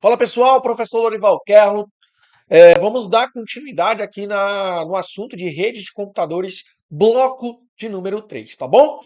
Fala pessoal, professor Lorival Kerlo. Vamos dar continuidade aqui no assunto de redes de computadores, bloco de número 3, tá bom?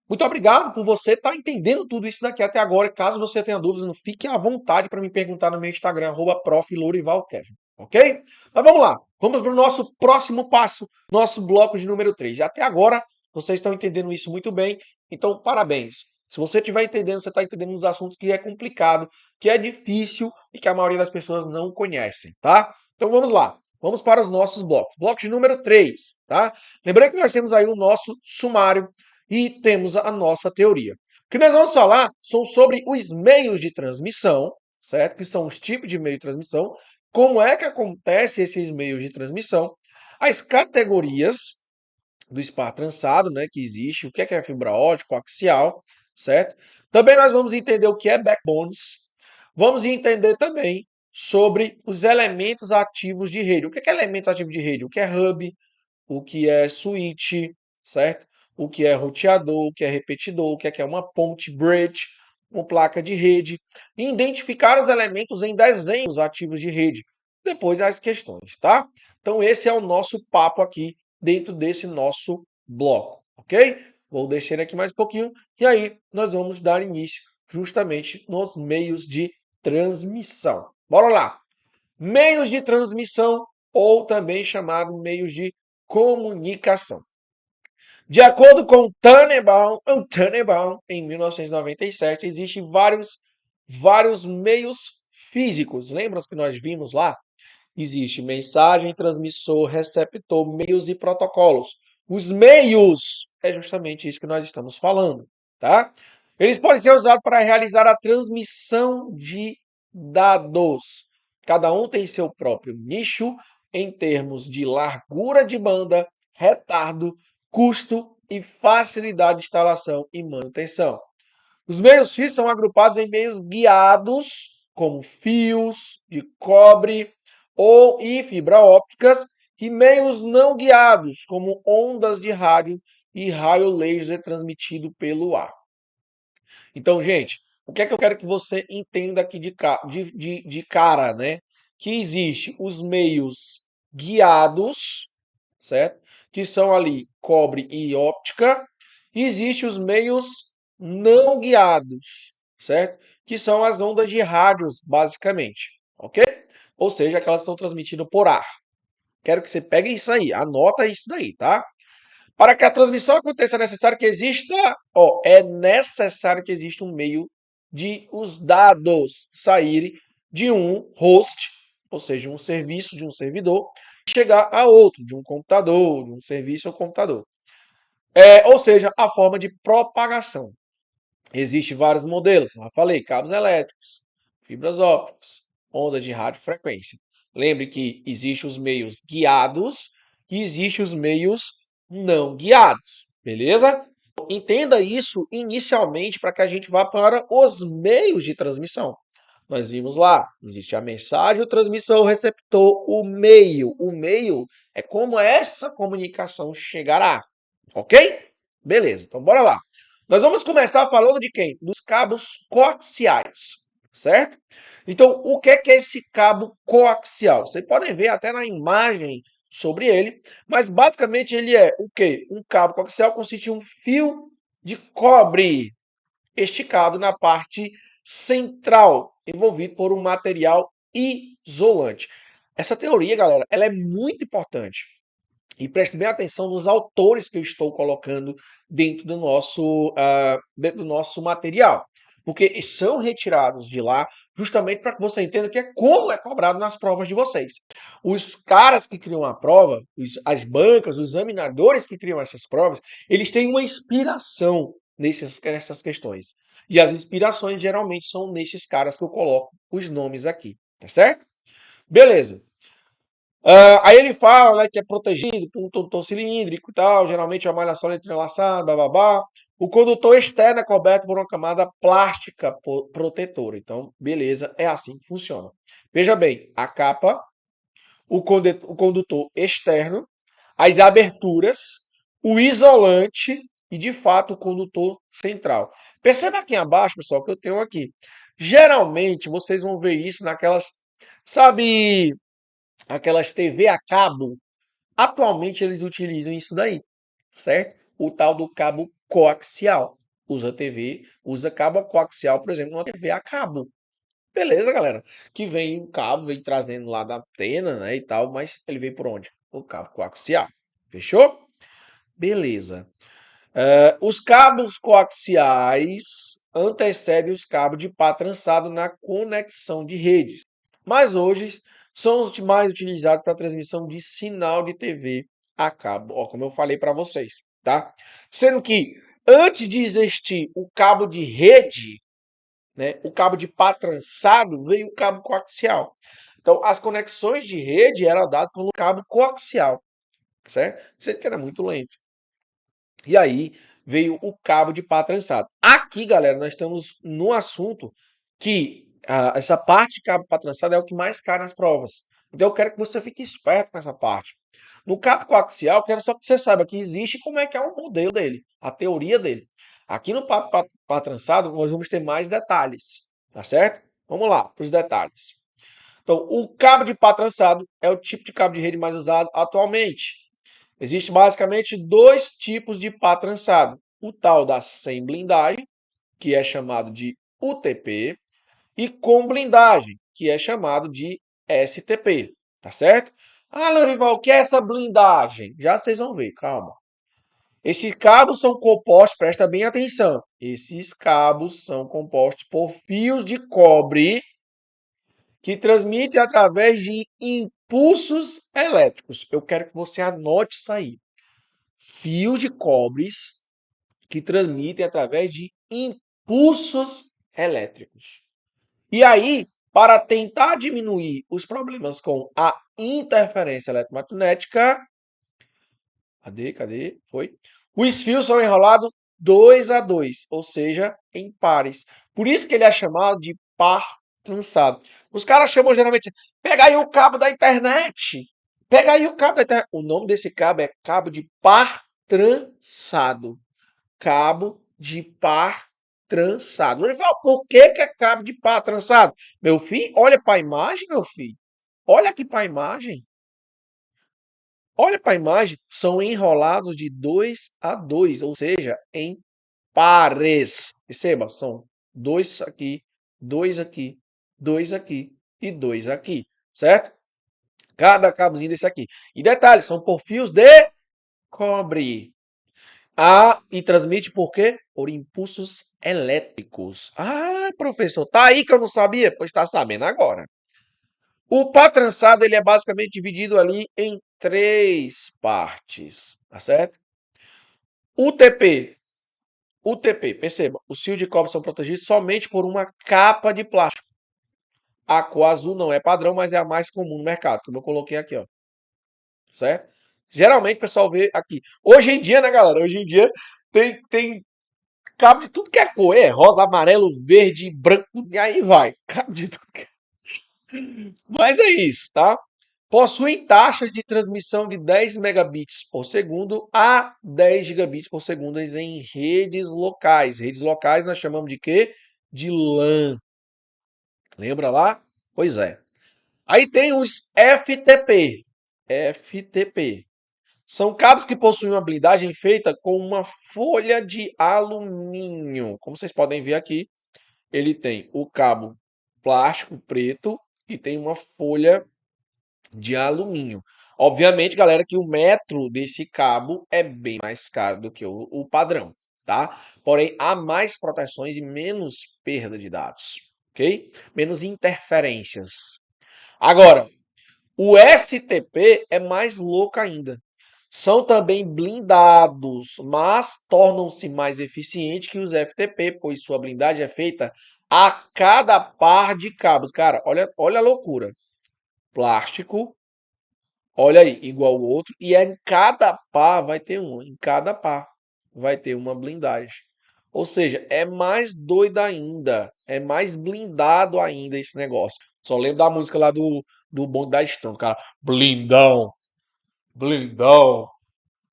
Muito obrigado por você estar entendendo tudo isso daqui até agora. Caso você tenha dúvidas, não fique à vontade para me perguntar no meu Instagram, @prof.lorivalkerlo, ok? Mas vamos lá, vamos para o nosso próximo passo, nosso bloco de número 3. E até agora, vocês estão entendendo isso muito bem, então parabéns. Se você estiver entendendo, você está entendendo os assuntos que é complicado, que é difícil e que a maioria das pessoas não conhecem, tá? Então vamos lá, vamos para os nossos blocos. Bloco de número 3, tá? Lembrando que nós temos aí o nosso sumário e temos a nossa teoria. O que nós vamos falar são sobre os meios de transmissão, certo? Que são os tipos de meio de transmissão, como é que acontece esses meios de transmissão, as categorias do espaço trançado, né, que existe, o que é fibra ótica, coaxial, certo? Também nós vamos entender o que é backbones, vamos entender também sobre os elementos ativos de rede. O que é elemento ativo de rede? O que é hub, o que é switch, certo? O que é roteador, o que é repetidor, o que é uma ponte bridge, uma placa de rede, e identificar os elementos em desenhos ativos de rede. Depois as questões, tá? Então esse é o nosso papo aqui dentro desse nosso bloco, ok? Vou descer aqui mais um pouquinho e aí nós vamos dar início justamente nos meios de transmissão. Bora lá! Meios de transmissão ou também chamado meios de comunicação. De acordo com Tannenbaum, em 1997, existem vários meios físicos. Lembram que nós vimos lá? Existe mensagem, transmissor, receptor, meios e protocolos. Os meios é justamente isso que nós estamos falando, tá? Eles podem ser usados para realizar a transmissão de dados. Cada um tem seu próprio nicho em termos de largura de banda, retardo, custo e facilidade de instalação e manutenção. Os meios físicos são agrupados em meios guiados, como fios de cobre e fibra ópticas, e meios não guiados, como ondas de rádio e raio laser transmitido pelo ar. Então, gente, o que é que eu quero que você entenda aqui de cara, né? Que existe os meios guiados, certo? Que são ali cobre e óptica. E existe os meios não guiados, certo? Que são as ondas de rádios, basicamente, ok? Ou seja, aquelas estão transmitidas por ar. Quero que você pegue isso aí, anota isso daí, tá? Para que a transmissão aconteça, é necessário que exista um meio de os dados saírem de um host, ou seja, um serviço de um servidor, e chegar a outro, de um computador, de um serviço ao computador. Ou seja, a forma de propagação. Existem vários modelos, como eu falei, cabos elétricos, fibras ópticas, ondas de radiofrequência. Lembre que existem os meios guiados e existem os meios não guiados, beleza? Entenda isso inicialmente para que a gente vá para os meios de transmissão. Nós vimos lá, existe a mensagem, o transmissor, o receptor, o meio. O meio é como essa comunicação chegará, ok? Beleza, então bora lá. Nós vamos começar falando de quem? Dos cabos coaxiais, certo? Então, o que é esse cabo coaxial? Vocês podem ver até na imagem sobre ele, mas basicamente ele é o quê? Um cabo coaxial consiste em um fio de cobre esticado na parte central, envolvido por um material isolante. Essa teoria, galera, ela é muito importante. E preste bem atenção nos autores que eu estou colocando dentro do nosso material. Porque são retirados de lá justamente para que você entenda que é como é cobrado nas provas de vocês. Os caras que criam a prova, as bancas, os examinadores que criam essas provas, eles têm uma inspiração nessas questões. E as inspirações geralmente são nesses caras que eu coloco os nomes aqui, tá certo? Beleza. Aí ele fala, né, que é protegido por um tutor cilíndrico e tal, geralmente é uma malha sólida entrelaçada, bababá. O condutor externo é coberto por uma camada plástica protetora. Então, beleza, é assim que funciona. Veja bem, a capa, o condutor externo, as aberturas, o isolante e, de fato, o condutor central. Perceba aqui abaixo, pessoal, que eu tenho aqui. Geralmente, vocês vão ver isso naquelas, sabe, aquelas TV a cabo. Atualmente, eles utilizam isso daí, certo? O tal do cabo coaxial. Usa cabo coaxial, por exemplo, numa TV a cabo. Beleza, galera. Que vem um cabo, vem trazendo lá da antena, né, e tal, mas ele vem por onde? O cabo coaxial. Fechou? Beleza. Os cabos coaxiais antecedem os cabos de pá trançado na conexão de redes, mas hoje são os mais utilizados para transmissão de sinal de TV a cabo, ó, como eu falei para vocês, tá? Sendo que antes de existir o cabo de rede, né, o cabo de pá trançado, veio o cabo coaxial. Então, as conexões de rede eram dadas pelo cabo coaxial, certo? Sendo que era muito lento. E aí veio o cabo de pá trançado. Aqui, galera, nós estamos no assunto que essa parte de cabo pá trançado é o que mais cai nas provas. Então eu quero que você fique esperto com essa parte. No cabo coaxial, eu quero só que você saiba que existe como é que é o modelo dele, a teoria dele. Aqui no pá trançado, nós vamos ter mais detalhes, tá certo? Vamos lá para os detalhes. Então, o cabo de pá trançado é o tipo de cabo de rede mais usado atualmente. Existem basicamente dois tipos de pá trançado. O tal da sem blindagem, que é chamado de UTP, e com blindagem, que é chamado de STP. Tá certo? Ah, Lorival, o que é essa blindagem? Já vocês vão ver, calma. Esses cabos são compostos, presta bem atenção. Esses cabos são compostos por fios de cobre que transmitem através de impulsos elétricos. Eu quero que você anote isso aí. Fios de cobres que transmitem através de impulsos elétricos. E aí, para tentar diminuir os problemas com a interferência eletromagnética, cadê? Foi. Os fios são enrolados 2 a 2, ou seja, em pares. Por isso que ele é chamado de par trançado. Os caras chamam geralmente, pega aí o cabo da internet. Pega aí o cabo da internet. O nome desse cabo é cabo de par trançado. Cabo de par trançado. Ele fala, por que que é cabo de par trançado? Meu filho, olha para a imagem, meu filho. Olha aqui para a imagem. Olha para a imagem, são enrolados de 2 a 2, ou seja, em pares. Perceba, são dois aqui, dois aqui, dois aqui e dois aqui, certo? Cada cabozinho desse aqui. E detalhe, são por fios de cobre. E transmite por quê? Por impulsos elétricos. Ah, professor, tá aí que eu não sabia? Pois está sabendo agora. O pá trançado ele é basicamente dividido ali em três partes, tá certo? UTP. UTP, perceba, os fios de cobre são protegidos somente por uma capa de plástico. A cor azul não é padrão, mas é a mais comum no mercado, como eu coloquei aqui, ó. Certo? Geralmente o pessoal vê aqui. Hoje em dia, né, galera? Hoje em dia tem cabo de tudo que é cor. É rosa, amarelo, verde, branco, e aí vai. Cabo de tudo que é. Mas é isso, tá? Possuem taxas de transmissão de 10 megabits por segundo a 10 gigabits por segundo em redes locais. Redes locais nós chamamos de quê? De LAN. Lembra lá? Pois é. Aí tem os FTP. FTP. São cabos que possuem uma blindagem feita com uma folha de alumínio. Como vocês podem ver aqui, ele tem o cabo plástico preto e tem uma folha de alumínio. Obviamente, galera, que o metro desse cabo é bem mais caro do que o padrão, tá? Porém, há mais proteções e menos perda de dados, ok? Menos interferências. Agora, o STP é mais louco ainda. São também blindados, mas tornam-se mais eficientes que os FTP, pois sua blindagem é feita a cada par de cabos. Cara, olha a loucura. Plástico, olha aí, igual o outro, e em cada par vai ter um, em cada par vai ter uma blindagem. Ou seja, é mais doido ainda, é mais blindado ainda esse negócio. Só lembro da música lá do Bonde da Estão, cara. Blindão, blindão,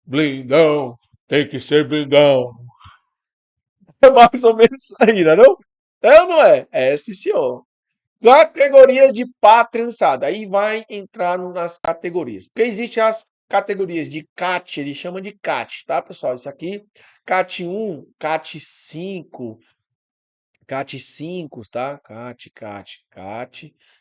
blindão, tem que ser blindão. É mais ou menos isso aí, não é não? É ou não é? É sim, senhor. Categorias de pá trançado. Aí vai entrar nas categorias. Porque existem as categorias de CAT, eles chamam de CAT, tá, pessoal? Isso aqui, CAT 1, CAT 5, CAT 5, tá? CAT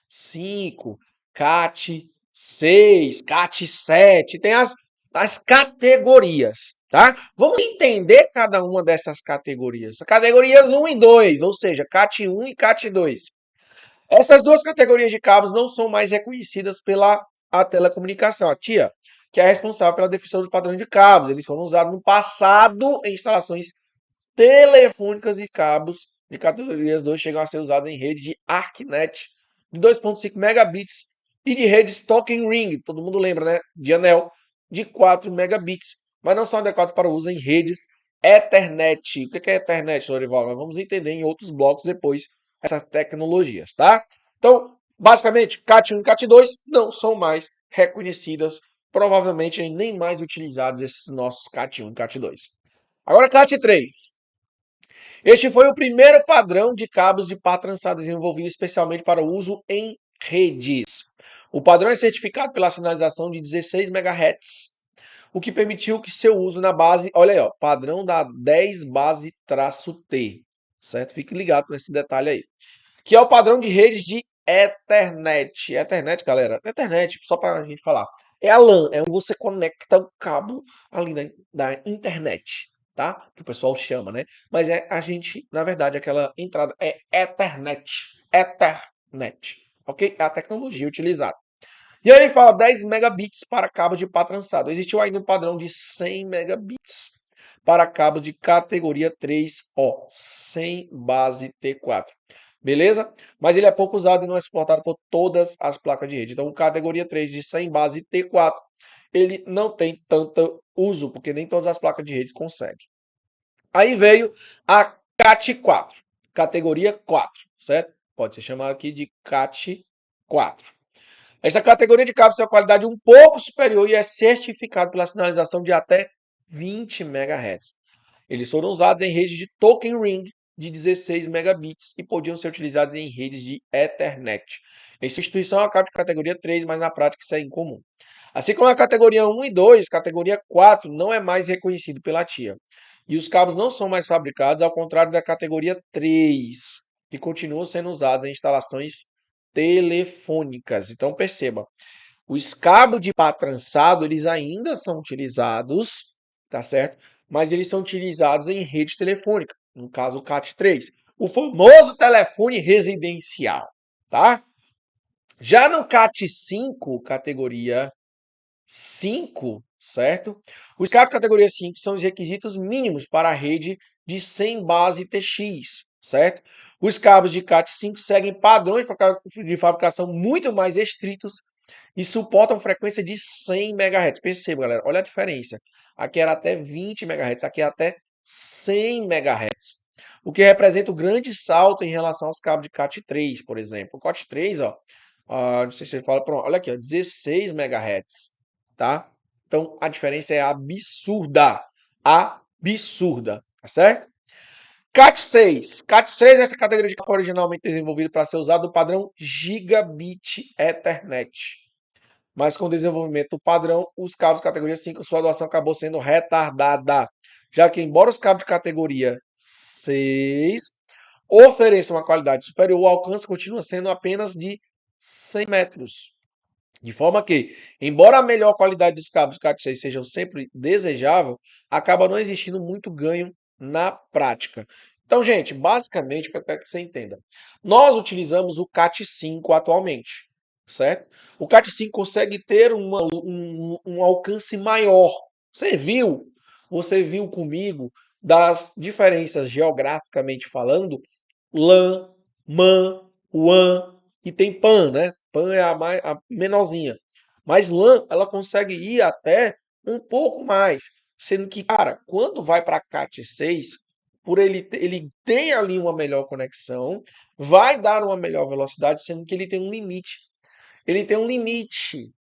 5, CAT 6, CAT 7. Tem as categorias, tá? Vamos entender cada uma dessas categorias. Categorias 1 e 2, ou seja, CAT 1 e CAT 2. Essas duas categorias de cabos não são mais reconhecidas pela a telecomunicação, a TIA, que é responsável pela definição dos padrões de cabos. Eles foram usados no passado em instalações telefônicas e cabos de categorias 2 chegam a ser usados em rede de ArcNet de 2.5 megabits e de redes Token Ring, todo mundo lembra, né? De anel, de 4 megabits, mas não são adequados para uso em redes Ethernet. O que é Ethernet, Lorival? Nós vamos entender em outros blocos depois essas tecnologias, tá? Então, basicamente, CAT1 e CAT2 não são mais reconhecidas, provavelmente nem mais utilizados esses nossos CAT1 e CAT2. Agora, CAT3. Este foi o primeiro padrão de cabos de pá trançado desenvolvido especialmente para uso em redes. O padrão é certificado pela sinalização de 16 MHz, o que permitiu que seu uso na base, olha aí, ó, padrão da 10 base-T, certo? Fique ligado nesse detalhe aí. Que é o padrão de redes de Ethernet. Ethernet, galera, Ethernet, só para a gente falar, é a LAN, é onde você conecta o cabo ali da internet, tá? Que o pessoal chama, né? Mas é a gente, na verdade, aquela entrada é Ethernet. Ethernet, ok? É a tecnologia utilizada. E aí ele fala 10 megabits para cabo de pá trançado. Existiu ainda um padrão de 100 megabits para cabo de categoria 3O, sem base T4. Beleza? Mas ele é pouco usado e não é suportado por todas as placas de rede. Então, categoria 3 de 100 base T4, ele não tem tanto uso, porque nem todas as placas de rede conseguem. Aí veio a CAT4, categoria 4, certo? Pode ser chamado aqui de CAT4. Essa categoria de cabos tem uma qualidade um pouco superior e é certificado pela sinalização de até 20 MHz. Eles foram usados em redes de Token Ring de 16 megabits e podiam ser utilizados em redes de Ethernet. Em substituição ao cabo de categoria 3, mas na prática isso é incomum. Assim como a categoria 1 e 2, categoria 4 não é mais reconhecido pela TIA. E os cabos não são mais fabricados, ao contrário da categoria 3, que continuam sendo usados em instalações telefônicas. Então perceba, os cabos de pá trançado, eles ainda são utilizados, tá certo? Mas eles são utilizados em rede telefônica, no caso o CAT3, o famoso telefone residencial, tá? Já no CAT5, categoria 5, certo? Os cabos categoria 5 são os requisitos mínimos para a rede de 100 base TX, certo? Os cabos de CAT5 seguem padrões de fabricação muito mais estritos e suportam frequência de 100 MHz. Perceba, galera, olha a diferença. Aqui era até 20 MHz, aqui é até 100 MHz. O que representa um grande salto em relação aos cabos de CAT3, por exemplo. O CAT3, ó, não sei se ele fala, pronto, olha aqui, ó, 16 MHz, tá? Então a diferença é absurda, absurda, tá certo? CAT6. CAT6 é essa categoria de cabo originalmente desenvolvida para ser usado no padrão Gigabit Ethernet. Mas com o desenvolvimento do padrão, os cabos de categoria 5, sua adoção acabou sendo retardada, já que embora os cabos de categoria 6 ofereçam uma qualidade superior, o alcance continua sendo apenas de 100 metros. De forma que, embora a melhor qualidade dos cabos CAT6 sejam sempre desejável, acaba não existindo muito ganho na prática. Então, gente, basicamente, para que você entenda, nós utilizamos o CAT5 atualmente, certo? O CAT5 consegue ter um alcance maior. Você viu comigo das diferenças geograficamente falando, LAN, MAN, WAN e tem PAN, né? PAN é a menorzinha. Mas LAN, ela consegue ir até um pouco mais. Sendo que, cara, quando vai para CAT6, por ele tem ali uma melhor conexão, vai dar uma melhor velocidade, sendo que ele tem um limite. Ele tem um limite.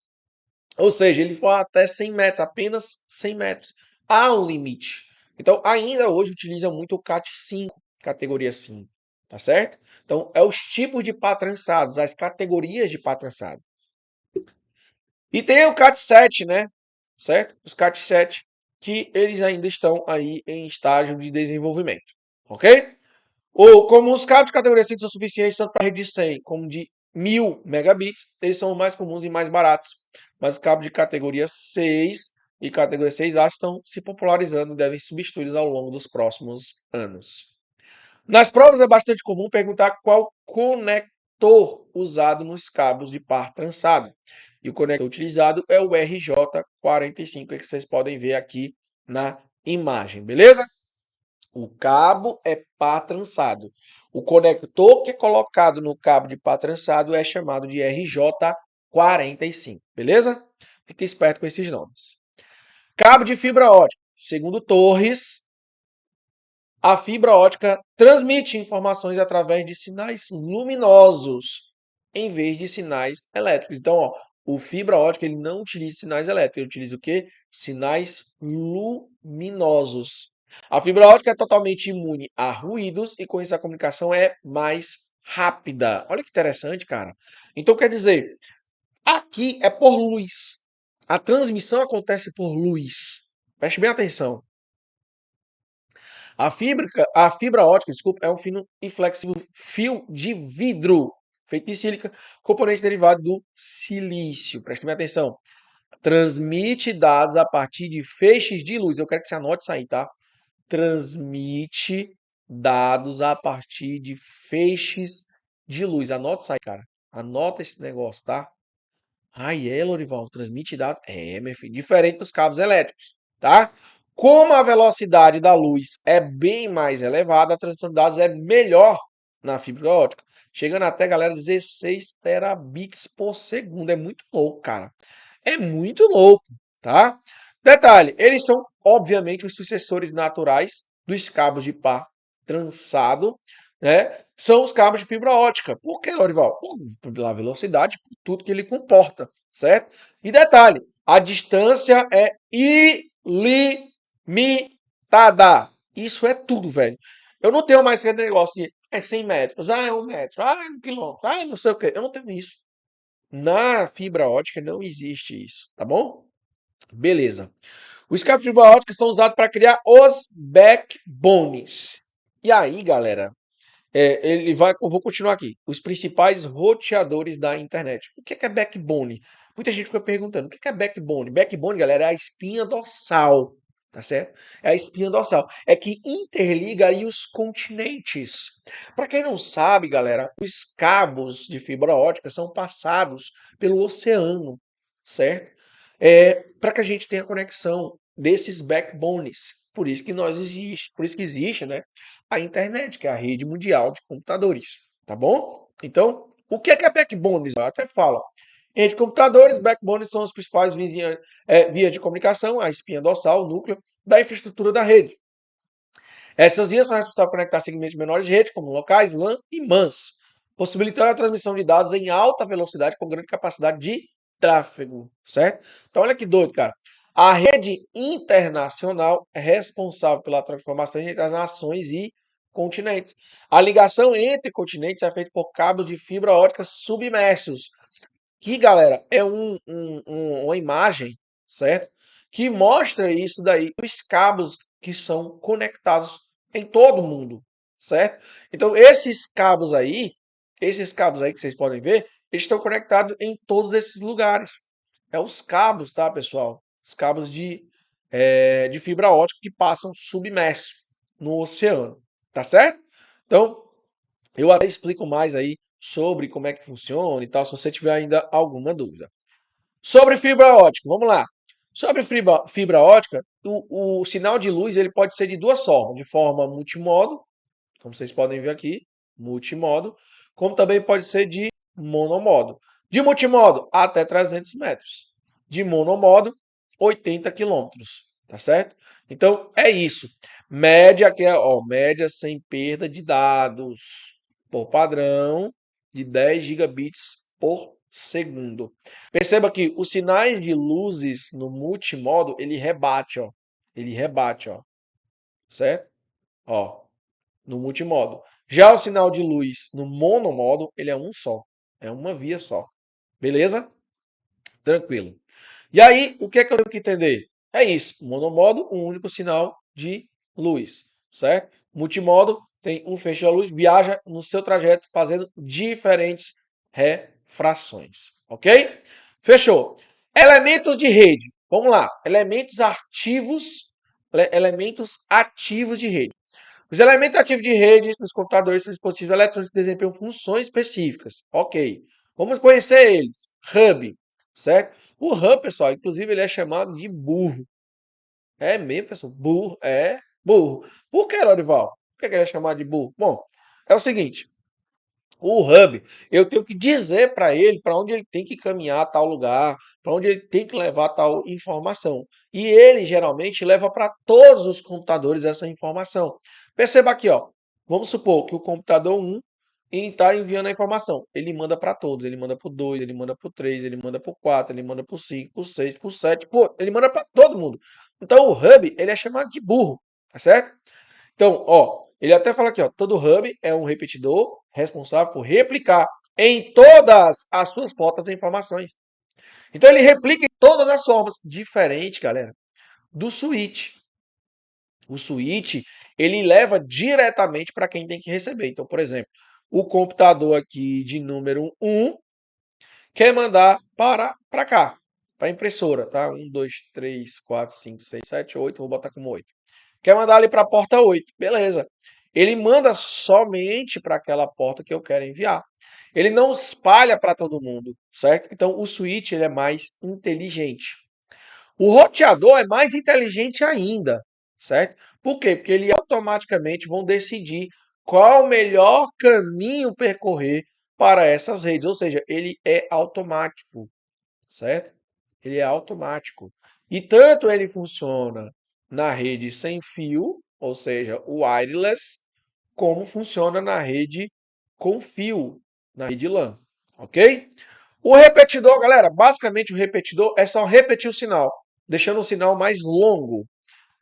Ou seja, ele vai até 100 metros, apenas 100 metros. Há um limite. Então, ainda hoje utiliza muito o CAT5, categoria 5, tá certo? Então, é os tipos de pá trançados, as categorias de pá trançado. E tem o CAT7, né? Certo? Os CAT7, que eles ainda estão aí em estágio de desenvolvimento, ok? Ou como os cabos de categoria 5 são suficientes tanto para rede de 100 como de 1000 megabits, eles são mais comuns e mais baratos. Mas os cabos de categoria 6 e categoria 6A estão se popularizando e devem substituí-los ao longo dos próximos anos. Nas provas é bastante comum perguntar qual conector usado nos cabos de par trançado. E o conector utilizado é o RJ45, que vocês podem ver aqui na imagem, beleza? O cabo é par trançado. O conector que é colocado no cabo de par trançado é chamado de RJ45, beleza? Fique esperto com esses nomes. Cabo de fibra ótica. Segundo Torres, a fibra ótica transmite informações através de sinais luminosos em vez de sinais elétricos. Então, ó, o fibra ótica ele não utiliza sinais elétricos, ele utiliza o quê? Sinais luminosos. A fibra ótica é totalmente imune a ruídos e com isso a comunicação é mais rápida. Olha que interessante, cara. Então quer dizer, aqui é por luz. A transmissão acontece por luz. Preste bem atenção. A fibra ótica, desculpa, é um fino e flexível fio de vidro feito de sílica, componente derivado do silício. Preste bem atenção. Transmite dados a partir de feixes de luz. Eu quero que você anote isso aí, tá? Transmite dados a partir de feixes de luz. Anota isso aí, cara. Anota esse negócio, tá? Lorival, transmite dados. Meu filho, diferente dos cabos elétricos, tá? Como a velocidade da luz é bem mais elevada, a transmissão de dados é melhor na fibra ótica, chegando até, galera, 16 terabits por segundo. É muito louco, cara. É muito louco, tá? Detalhe, eles são, obviamente, os sucessores naturais dos cabos de par trançado, né? São os cabos de fibra ótica. Por que, Lorival? Pela velocidade, por tudo que ele comporta, certo? E detalhe, a distância é ilimitada. Isso é tudo, velho. Eu não tenho mais aquele negócio de 100 metros, é 1 metro, é 1 quilômetro, não sei o quê. Eu não tenho isso. Na fibra ótica não existe isso, tá bom? Beleza. Os cabos de fibra ótica são usados para criar os backbones. E aí, galera, eu vou continuar aqui. Os principais roteadores da internet. O que é backbone? Muita gente fica perguntando, o que é backbone? Backbone, galera, é a espinha dorsal, tá certo? É a espinha dorsal. É que interliga aí os continentes. Para quem não sabe, galera, os cabos de fibra ótica são passados pelo oceano, certo? Para que a gente tenha conexão desses backbones. Por isso que existe, né, a internet, que é a rede mundial de computadores, tá bom? Então, o que é backbone? Eu até falo. Rede de computadores, backbones são as principais vias de comunicação, a espinha dorsal, o núcleo da infraestrutura da rede. Essas vias são responsáveis por conectar segmentos menores de rede, como locais, LAN e MANs, possibilitando a transmissão de dados em alta velocidade com grande capacidade de tráfego, certo? Então, olha que doido, cara. A rede internacional é responsável pela transformação entre as nações e continentes. A ligação entre continentes é feita por cabos de fibra ótica submersos, que, galera, é uma imagem, certo? Que mostra isso daí, os cabos que são conectados em todo o mundo, certo? Então, esses cabos aí que vocês podem ver, eles estão conectados em todos esses lugares. É os cabos, tá, pessoal? Os cabos de fibra ótica que passam submerso no oceano, tá certo? Então, eu até explico mais aí sobre como é que funciona e tal, se você tiver ainda alguma dúvida. Sobre fibra ótica, vamos lá. Sobre fibra ótica, o sinal de luz ele pode ser de duas formas. De forma multimodo, como vocês podem ver aqui, multimodo, como também pode ser de monomodo. De multimodo, até 300 metros. De monomodo, 80 quilômetros, tá certo? Então, é isso. Média, que é, ó, média sem perda de dados, por padrão, de 10 gigabits por segundo. Perceba que os sinais de luzes no multimodo, ele rebate, ó. Ele rebate, ó. Certo? Ó, no multimodo. Já o sinal de luz no monomodo, ele é um só. É uma via só. Beleza? Tranquilo. E aí, o que é que eu tenho que entender? É isso. Monomodo, um único sinal de luz, certo? Multimodo tem um feixe de luz, viaja no seu trajeto fazendo diferentes refrações, ok? Fechou. Elementos de rede. Vamos lá. Elementos ativos de rede. Os elementos ativos de rede nos computadores e dispositivos eletrônicos desempenham funções específicas. Ok. Vamos conhecer eles. Hub, certo? O hub, pessoal, inclusive ele é chamado de burro. É mesmo, pessoal? Burro, é burro. Por que, Lorival? Por que ele é chamado de burro? Bom, é o seguinte. O hub, eu tenho que dizer para ele para onde ele tem que caminhar a tal lugar, para onde ele tem que levar tal informação. E ele geralmente leva para todos os computadores essa informação. Perceba aqui, ó. Vamos supor que o computador 1 está enviando a informação. Ele manda para todos, ele manda para o 2, ele manda para o 3, ele manda para o 4, ele manda para o 5, para o 6, para o 7, ele manda para todo mundo. Então o hub, ele é chamado de burro, tá certo? Então, ó, ele até fala aqui, ó, todo hub é um repetidor responsável por replicar em todas as suas portas informações. Então ele replica em todas as formas, diferente, galera, do switch. O switch, ele leva diretamente para quem tem que receber. Então, por exemplo, o computador aqui de número 1 quer mandar para cá, para a impressora, tá? 1, 2, 3, 4, 5, 6, 7, 8, vou botar como 8. Quer mandar ali para a porta 8, beleza. Ele manda somente para aquela porta que eu quero enviar. Ele não espalha para todo mundo, certo? Então o switch ele é mais inteligente. O roteador é mais inteligente ainda, certo? Por quê? Porque ele automaticamente vão decidir qual o melhor caminho percorrer para essas redes, ou seja, ele é automático, certo? Ele é automático. E tanto ele funciona na rede sem fio, ou seja, o wireless, como funciona na rede com fio, na rede LAN, ok? O repetidor, galera, basicamente o repetidor é só repetir o sinal, deixando o sinal mais longo.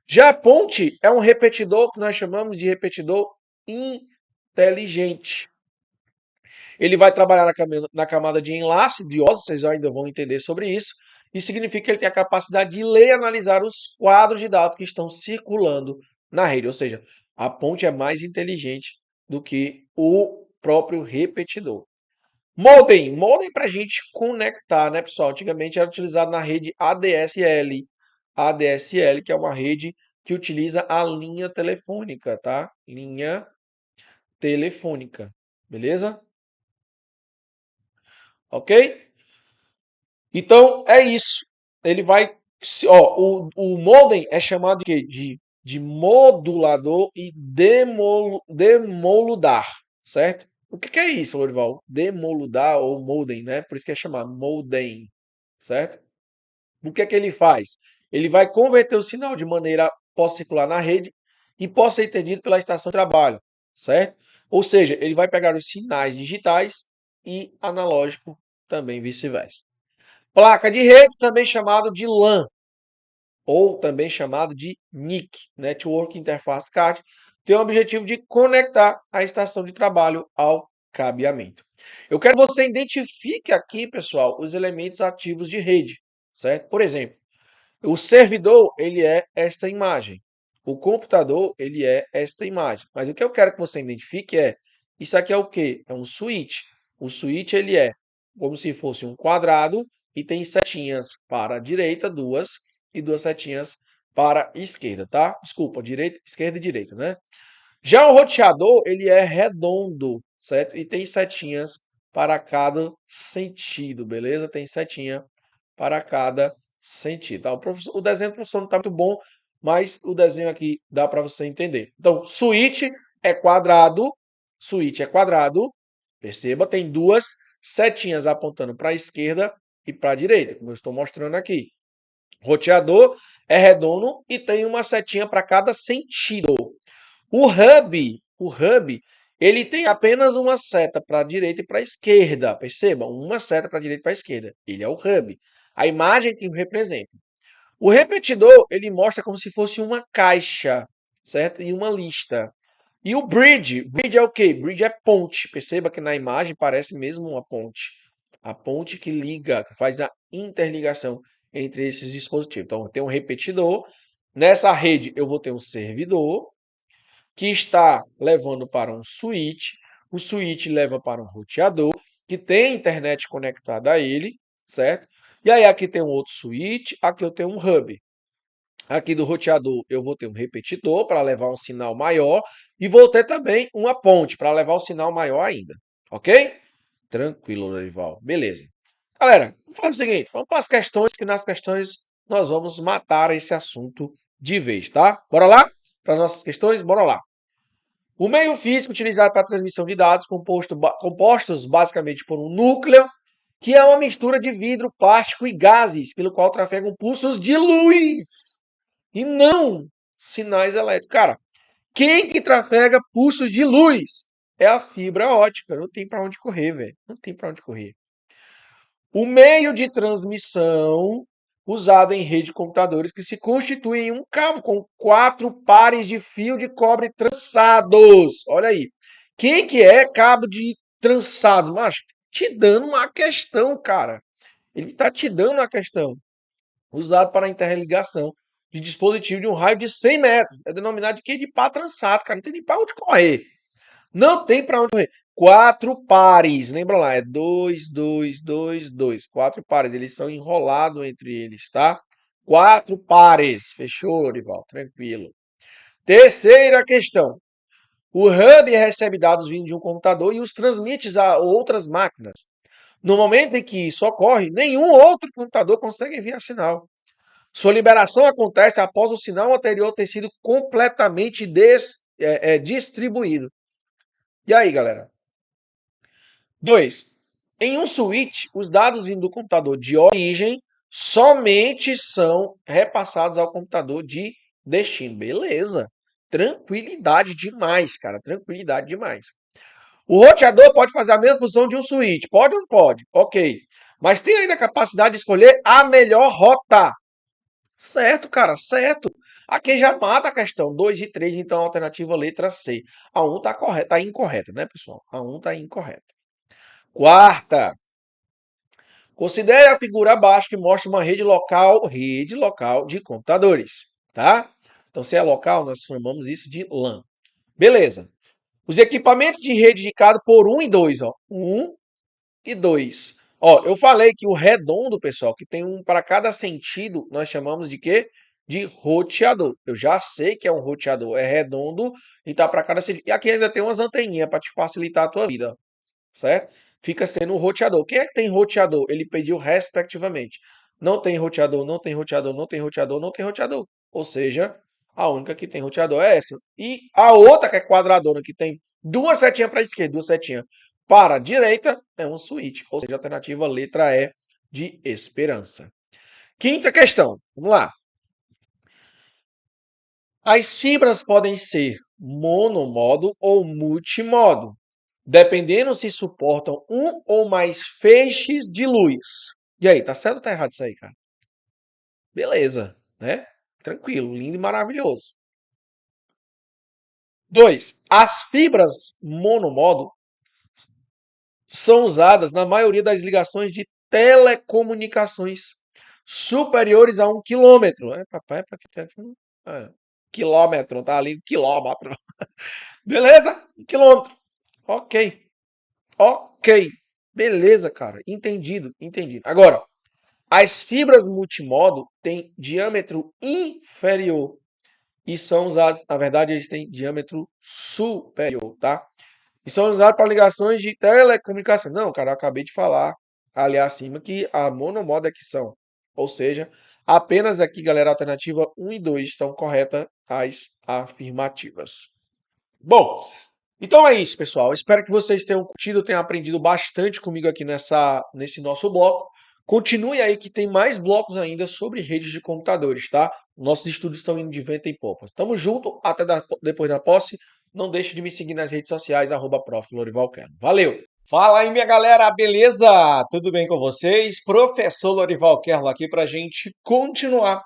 Já a ponte é um repetidor que nós chamamos de repetidor inteligente. Ele vai trabalhar na camada de enlace, de OSI, vocês ainda vão entender sobre isso. Isso significa que ele tem a capacidade de ler e analisar os quadros de dados que estão circulando na rede. Ou seja, a ponte é mais inteligente do que o próprio repetidor. Modem. Modem para a gente conectar, né, pessoal? Antigamente era utilizado na rede ADSL. ADSL, que é uma rede que utiliza a linha telefônica, tá? Linha telefônica. Beleza? Ok? Então é isso. Ele vai. Ó, o modem é chamado de quê? De modulador e demoludar, certo? O que é isso, Lorival? Demoludar ou modem, né? Por isso que é chamado modem, certo? O que é que ele faz? Ele vai converter o sinal de maneira possa circular na rede e possa ser entendido pela estação de trabalho, certo? Ou seja, ele vai pegar os sinais digitais e analógico também vice-versa. Placa de rede, também chamado de LAN, ou também chamado de NIC, Network Interface Card, tem o objetivo de conectar a estação de trabalho ao cabeamento. Eu quero que você identifique aqui, pessoal, os elementos ativos de rede, certo? Por exemplo, o servidor, ele é esta imagem. O computador, ele é esta imagem. Mas o que eu quero que você identifique é, isso aqui é o quê? É um switch. O switch, ele é como se fosse um quadrado e tem setinhas para a direita, duas, e duas setinhas para a esquerda, tá? Desculpa, direita, esquerda e direita, né? Já o roteador, ele é redondo, certo? E tem setinhas para cada sentido, beleza? Tem setinha para cada sentido. Tá? O desenho do professor não está muito bom, mas o desenho aqui dá para você entender. Então, switch é quadrado, perceba, tem duas setinhas apontando para a esquerda e para a direita, como eu estou mostrando aqui. Roteador é redondo e tem uma setinha para cada sentido. O hub, ele tem apenas uma seta para a direita e para a esquerda. Perceba, uma seta para a direita e para a esquerda. Ele é o hub. A imagem que o representa. O repetidor, ele mostra como se fosse uma caixa, certo? E uma lista. E o bridge é o quê? Bridge é ponte. Perceba que na imagem parece mesmo uma ponte. A ponte que liga, que faz a interligação entre esses dispositivos. Então, tem um repetidor. Nessa rede, eu vou ter um servidor que está levando para um switch. O switch leva para um roteador que tem internet conectada a ele, certo? E aí aqui tem um outro switch, aqui eu tenho um hub. Aqui do roteador eu vou ter um repetidor para levar um sinal maior e vou ter também uma ponte para levar um sinal maior ainda. Ok? Tranquilo, Dorival. Beleza. Galera, vamos fazer o seguinte, vamos para as questões, que nas questões nós vamos matar esse assunto de vez, tá? Bora lá? Para as nossas questões? Bora lá. O meio físico utilizado para a transmissão de dados, compostos basicamente por um núcleo, que é uma mistura de vidro, plástico e gases, pelo qual trafegam pulsos de luz e não sinais elétricos. Cara, quem que trafega pulsos de luz? É a fibra ótica. Não tem para onde correr, velho. Não tem para onde correr. O meio de transmissão usado em rede de computadores que se constitui em um cabo com 4 pares de fio de cobre trançados. Olha aí. Quem que é cabo de trançados? Macho, te dando uma questão, cara. Ele está te dando uma questão. Usado para interligação de dispositivo de um raio de 100 metros. É denominado de quê? De pá trançado, cara. Não tem nem para onde correr. Não tem para onde correr. 4 pares. Lembra lá, é 2, 2, 2, 2. 4 pares. Eles são enrolados entre eles, tá? 4 pares. Fechou, Lorival? Tranquilo. Terceira questão. O hub recebe dados vindo de um computador e os transmite a outras máquinas. No momento em que isso ocorre, nenhum outro computador consegue enviar sinal. Sua liberação acontece após o sinal anterior ter sido completamente distribuído. E aí, galera? 2. Em um switch, os dados vindo do computador de origem somente são repassados ao computador de destino. Beleza. Tranquilidade demais, cara. Tranquilidade demais. O roteador pode fazer a mesma função de um switch. Pode ou não pode? Ok. Mas tem ainda a capacidade de escolher a melhor rota. Certo, cara, certo. Aqui já mata a questão. 2 e 3, então a alternativa letra C. A 1 está correta, tá incorreta, né, pessoal? A 1 está incorreta. Quarta. Considere a figura abaixo que mostra uma rede local de computadores, tá? Então, se é local, nós chamamos isso de LAN. Beleza. Os equipamentos de rede indicado por 1 e 2, ó. 1 e 2. Ó, eu falei que o redondo, pessoal, que tem um para cada sentido, nós chamamos de quê? De roteador. Eu já sei que é um roteador, é redondo e tá para cada sentido. E aqui ainda tem umas anteninhas para te facilitar a tua vida, certo? Fica sendo o roteador. Quem é que tem roteador? Ele pediu respectivamente. Não tem roteador, não tem roteador, não tem roteador, não tem roteador. Ou seja, a única que tem roteador é essa. E a outra, que é quadradona, que tem duas setinhas para a esquerda, duas setinhas para a direita, é um switch. Ou seja, a alternativa letra E de esperança. Quinta questão. Vamos lá. As fibras podem ser monomodo ou multimodo, dependendo se suportam um ou mais feixes de luz. E aí, tá certo ou tá errado isso aí, cara? Beleza, né? Tranquilo, lindo e maravilhoso. 2. As fibras monomodo são usadas na maioria das ligações de telecomunicações superiores a 1 quilômetro. É, papai, quilômetro, tá ali, quilômetro. Beleza? 1 quilômetro. Ok. Ok. Beleza, cara. Entendido, entendido. Agora, as fibras multimodo têm diâmetro inferior e são usadas, na verdade, eles têm diâmetro superior, tá? E são usados para ligações de telecomunicação. Não, cara, eu acabei de falar ali acima que a monomodo é que são. Ou seja, apenas aqui, galera, a alternativa 1 e 2 estão corretas as afirmativas. Bom, então é isso, pessoal. Espero que vocês tenham curtido, tenham aprendido bastante comigo aqui nesse nosso bloco. Continue aí que tem mais blocos ainda sobre redes de computadores, tá? Nossos estudos estão indo de vento em popa. Tamo junto, até depois da posse. Não deixe de me seguir nas redes sociais, @prof. Lorival Kern. Valeu! Fala aí, minha galera, beleza? Tudo bem com vocês? Professor Lorival Kerlo aqui para a gente continuar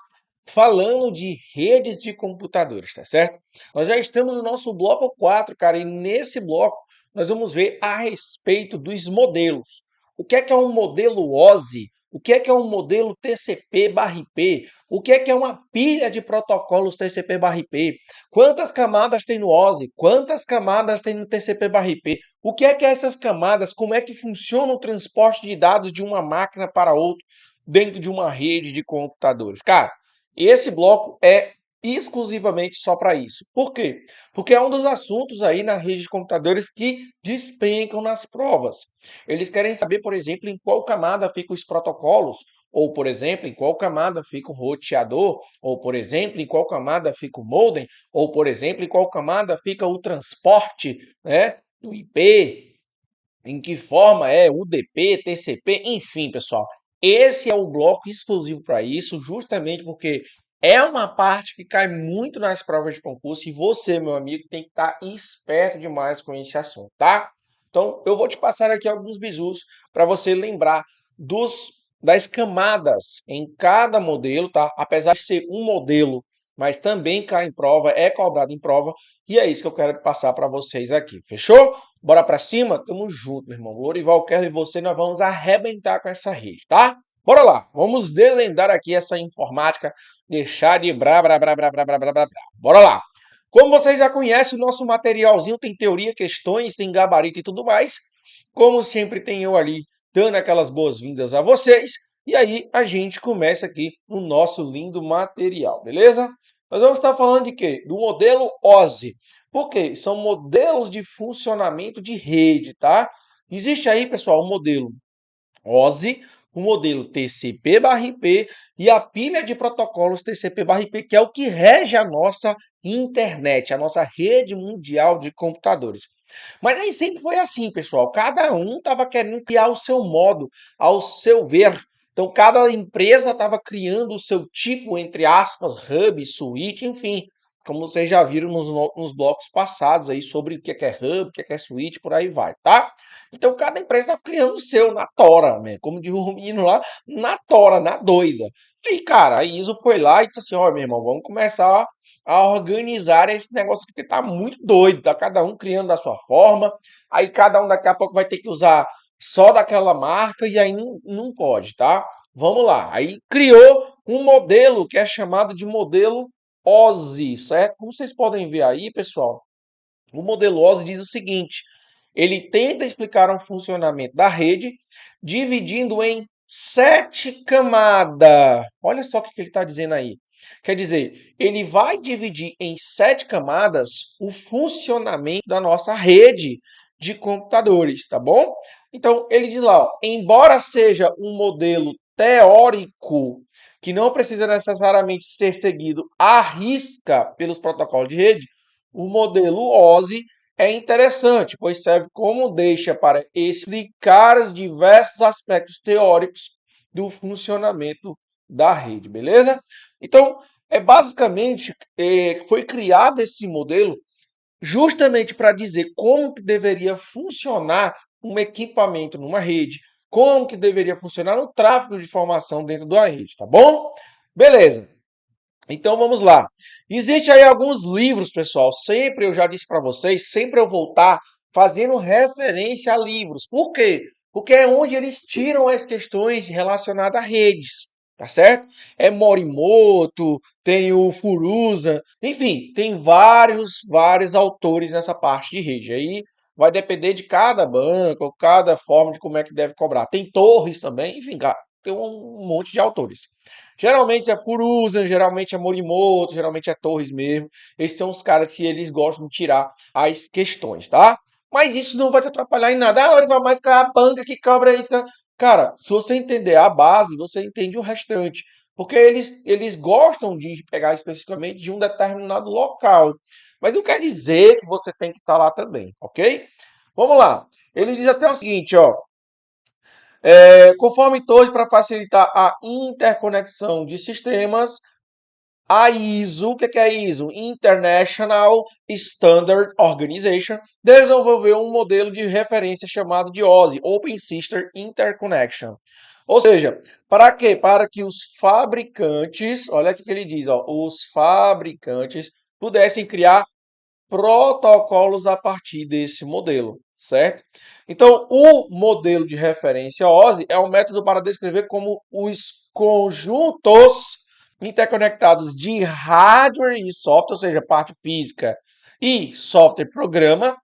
falando de redes de computadores, tá certo? Nós já estamos no nosso bloco 4, cara, e nesse bloco nós vamos ver a respeito dos modelos. O que é um modelo OSI? O que é um modelo TCP/IP? O que é uma pilha de protocolos TCP/IP? Quantas camadas tem no OSI? Quantas camadas tem no TCP/IP? O que é essas camadas? Como é que funciona o transporte de dados de uma máquina para outra dentro de uma rede de computadores? Cara, esse bloco é exclusivamente só para isso. Por quê? Porque é um dos assuntos aí na rede de computadores que despencam nas provas. Eles querem saber, por exemplo, em qual camada ficam os protocolos, ou, por exemplo, em qual camada fica o roteador, ou, por exemplo, em qual camada fica o modem, ou, por exemplo, em qual camada fica o transporte, né, do IP, em que forma é UDP, TCP, enfim, pessoal. Esse é o bloco exclusivo para isso, justamente porque é uma parte que cai muito nas provas de concurso e você, meu amigo, tem que estar esperto demais com esse assunto, tá? Então, eu vou te passar aqui alguns bizus para você lembrar das camadas em cada modelo, tá? Apesar de ser um modelo, mas também cai em prova, é cobrado em prova, e é isso que eu quero passar para vocês aqui, fechou? Bora pra cima? Tamo junto, meu irmão. Lorival Kerlo e você, nós vamos arrebentar com essa rede, tá? Bora lá, vamos desvendar aqui essa informática, deixar de brá. Bora lá. Como vocês já conhecem, o nosso materialzinho tem teoria, questões, tem gabarito e tudo mais. Como sempre tem eu ali dando aquelas boas-vindas a vocês. E aí a gente começa aqui o nosso lindo material, beleza? Nós vamos estar falando de quê? Do modelo OSI. Por quê? São modelos de funcionamento de rede, tá? Existe aí, pessoal, um modelo OSI, o modelo TCP/IP e a pilha de protocolos TCP/IP, que é o que rege a nossa internet, a nossa rede mundial de computadores. Mas aí sempre foi assim, pessoal. Cada um estava querendo criar o seu modo, ao seu ver. Então, cada empresa estava criando o seu tipo, entre aspas, hub, switch, enfim. Como vocês já viram nos blocos passados aí sobre o que é hub, o que é switch, por aí vai, tá? Então, cada empresa está criando o seu, na tora, né? Como diz o menino lá, na tora, na doida. E, cara, a ISO foi lá e disse assim, ó, meu irmão, vamos começar a organizar esse negócio aqui, porque tá muito doido, tá cada um criando da sua forma, aí cada um daqui a pouco vai ter que usar só daquela marca e aí não pode, tá? Vamos lá. Aí criou um modelo que é chamado de modelo OSI, certo? Como vocês podem ver aí, pessoal, o modelo OSI diz o seguinte: ele tenta explicar um funcionamento da rede dividindo em 7 camadas. Olha só o que ele está dizendo aí. Quer dizer, ele vai dividir em 7 camadas o funcionamento da nossa rede de computadores, tá bom? Então, ele diz lá, ó, embora seja um modelo teórico que não precisa necessariamente ser seguido à risca pelos protocolos de rede, o modelo OSI é interessante, pois serve como deixa para explicar os diversos aspectos teóricos do funcionamento da rede, beleza? Então, basicamente foi criado esse modelo justamente para dizer como que deveria funcionar um equipamento numa rede, como que deveria funcionar o tráfego de informação dentro da rede, tá bom? Beleza. Então vamos lá. Existem aí alguns livros, pessoal. Sempre eu já disse para vocês, sempre eu vou estar fazendo referência a livros. Por quê? Porque é onde eles tiram as questões relacionadas a redes, tá certo? É Morimoto, tem o Furuza, enfim, tem vários autores nessa parte de rede. Aí vai depender de cada banco, cada forma de como é que deve cobrar. Tem Torres também, enfim, tem um monte de autores. Geralmente é Furuza, geralmente é Morimoto, geralmente é Torres mesmo. Esses são os caras que eles gostam de tirar as questões, tá? Mas isso não vai te atrapalhar em nada. Ah, vai mais que a banca que cobra isso. Cara, se você entender a base, você entende o restante. Porque eles gostam de pegar especificamente de um determinado local. Mas não quer dizer que você tem que estar lá também, ok? Vamos lá. Ele diz até o seguinte, ó. Conforme todos, para facilitar a interconexão de sistemas, a ISO, o que é a ISO? International Standard Organization, desenvolveu um modelo de referência chamado de OSI, Open System Interconnection. Ou seja, para quê? Para que os fabricantes, olha o que ele diz, ó, os fabricantes pudessem criar protocolos a partir desse modelo, certo? Então, o modelo de referência OSI é um método para descrever como os conjuntos interconectados de hardware e software, ou seja, parte física e software programa,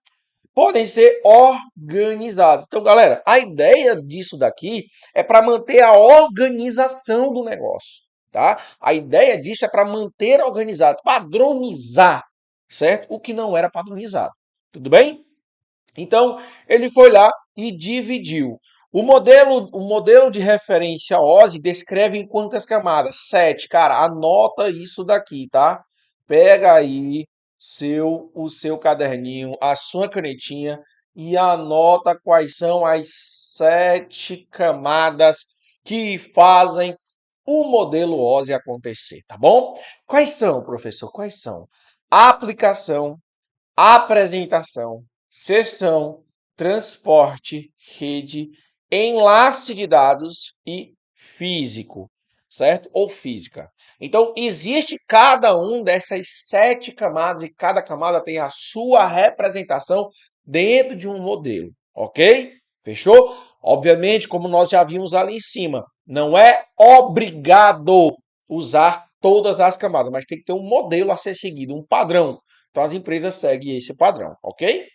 podem ser organizados. Então, galera, a ideia disso daqui é para manter a organização do negócio, tá? A ideia disso é para manter organizado, padronizar, certo? O que não era padronizado. Tudo bem? Então, ele foi lá e dividiu. O modelo de referência OSI descreve em quantas camadas? 7. Cara, anota isso daqui, tá? Pega aí o seu caderninho, a sua canetinha e anota quais são as 7 camadas que fazem o modelo OSI acontecer, tá bom? Quais são, professor? Quais são? Aplicação, apresentação, sessão, transporte, rede, enlace de dados e físico, certo? Ou física. Então, existe cada um dessas 7 camadas e cada camada tem a sua representação dentro de um modelo, ok? Fechou? Obviamente, como nós já vimos ali em cima, não é obrigado usar todas as camadas, mas tem que ter um modelo a ser seguido, um padrão. Então as empresas seguem esse padrão, ok?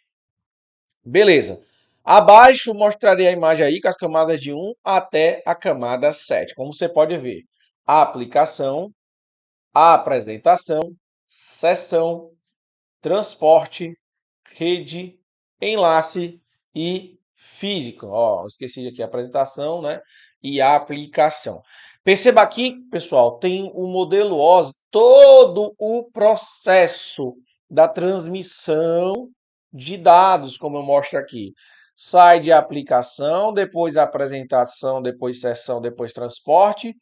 Beleza. Abaixo mostrarei a imagem aí com as camadas de 1 até a camada 7. Como você pode ver, a aplicação, a apresentação, sessão, transporte, rede, enlace e físico. Ó, esqueci aqui a apresentação, né? E a aplicação. Perceba aqui, pessoal, tem o modelo OSI, todo o processo da transmissão de dados, como eu mostro aqui. Sai de aplicação, depois apresentação, depois sessão, depois transporte,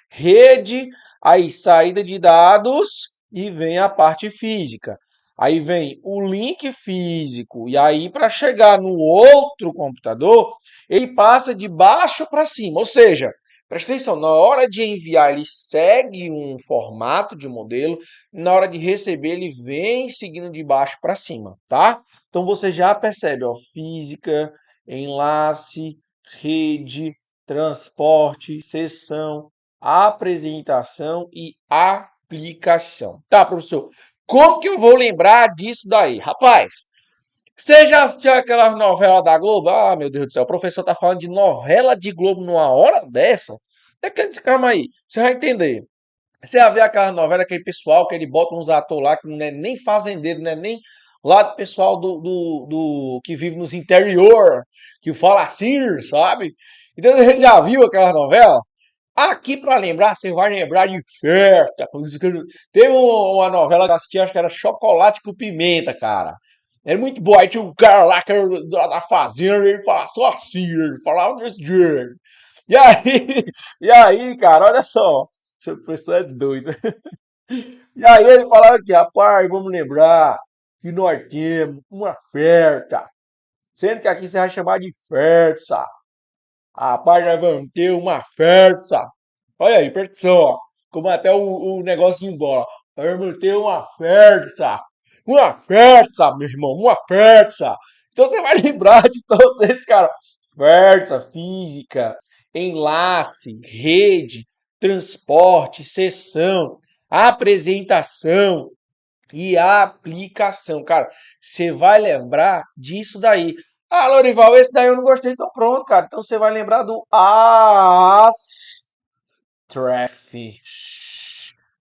rede, aí saída de dados e vem a parte física. Aí vem o link físico, e aí para chegar no outro computador, ele passa de baixo para cima. Ou seja, presta atenção, na hora de enviar, ele segue um formato de modelo, na hora de receber, ele vem seguindo de baixo para cima, tá? Então você já percebe, ó, física, enlace, rede, transporte, sessão, apresentação e aplicação. Tá, professor? Como que eu vou lembrar disso daí? Rapaz, você já assistiu aquelas novelas da Globo? Ah, meu Deus do céu, o professor tá falando de novela de Globo numa hora dessa? Calma aí, você vai entender. Você vai ver aquela novela, aquele pessoal que ele bota uns atores lá que não é nem fazendeiro, não é nem lá do pessoal do que vive nos interior, que fala assim, sabe? Então a gente já viu aquela novela? Aqui pra lembrar, você vai lembrar de festa. Teve uma novela que eu assisti, acho que era Chocolate com Pimenta, cara. Era muito boa. Aí tinha um cara lá que era da fazenda, ele falava só assim, ele falava desse jeito. E aí, e aí, cara, olha só. Seu professor é doido. E aí ele falava aqui, rapaz, vamos lembrar que nós temos uma festa. Sendo que aqui você vai chamar de festa. Rapaz, nós vamos ter uma festa. Olha aí, presta atenção, ó. Como até o negócio ir embora. Vamos ter uma festa. Uma festa, meu irmão, uma festa. Então você vai lembrar de todos esses caras. Festa, física, enlace, rede, transporte, sessão, apresentação e aplicação. Cara, você vai lembrar disso daí. Ah, Lorival, esse daí eu não gostei, então pronto, cara. Então você vai lembrar do Astref.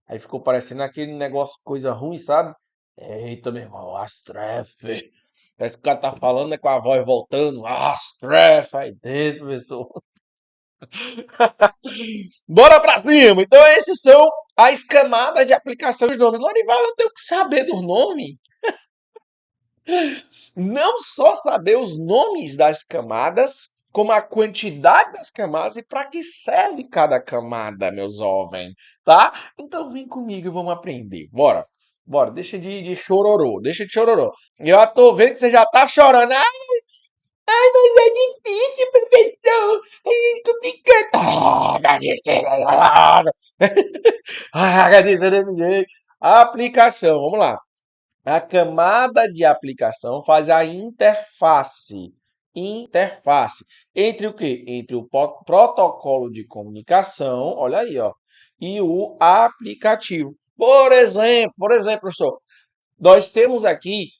Aí ficou parecendo aquele negócio, coisa ruim, sabe? Eita, meu irmão, Astref. Parece que o cara tá falando, né, com a voz voltando. Astref aí dentro, pessoal. Bora pra cima! Então, esses são as camadas de aplicação dos nomes. Lorival, eu tenho que saber dos nomes. Não só saber os nomes das camadas, como a quantidade das camadas e para que serve cada camada, meus jovens, tá? Então vem comigo e vamos aprender. Bora. Bora, deixa de chororô, deixa de chororô. Eu já tô vendo que você já tá chorando. Mas é difícil, professor. É complicado. Agradecer desse jeito. Aplicação, vamos lá. A camada de aplicação faz a interface entre o quê? Entre o protocolo de comunicação, olha aí, ó, e o aplicativo. Por exemplo, professor, nós temos aqui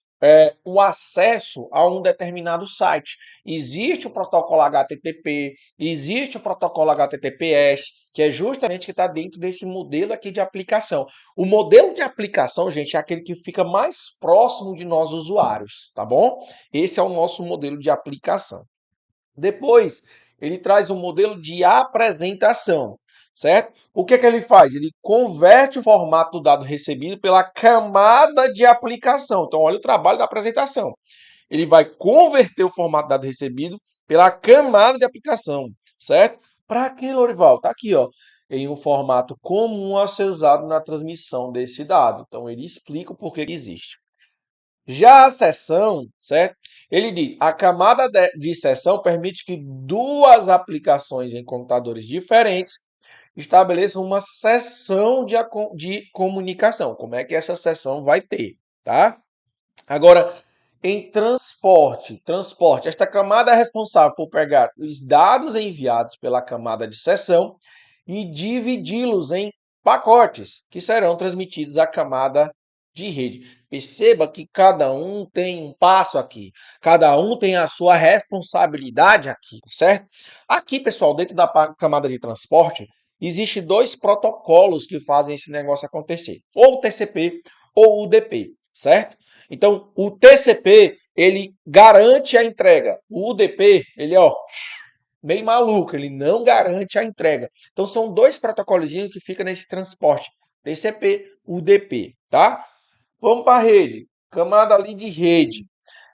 o acesso a um determinado site. Existe o protocolo HTTP, existe o protocolo HTTPS, que é justamente que está dentro desse modelo aqui de aplicação. O modelo de aplicação, gente, é aquele que fica mais próximo de nós usuários, tá bom? Esse é o nosso modelo de aplicação. Depois, ele traz um modelo de apresentação, certo? O que é que ele faz? Ele converte o formato do dado recebido pela camada de aplicação. Então, olha o trabalho da apresentação. Ele vai converter o formato do dado recebido pela camada de aplicação, certo? Para que, Lorival? Está aqui, ó, em um formato comum a ser usado na transmissão desse dado. Então, ele explica o porquê que existe. Já a seção, certo? Ele diz, a camada de seção permite que duas aplicações em computadores diferentes estabeleçam uma seção de comunicação. Como é que essa seção vai ter, tá? Agora, em transporte, esta camada é responsável por pegar os dados enviados pela camada de seção e dividi-los em pacotes, que serão transmitidos à camada de rede. Perceba que cada um tem um passo aqui, cada um tem a sua responsabilidade aqui, certo? Aqui, pessoal, dentro da camada de transporte, existem dois protocolos que fazem esse negócio acontecer, ou o TCP ou o UDP, certo? Então, o TCP, ele garante a entrega. O UDP, ele, ó, meio maluco, ele não garante a entrega. Então, são dois protocolozinhos que ficam nesse transporte. TCP, UDP, tá? Vamos para a rede. Camada ali de rede.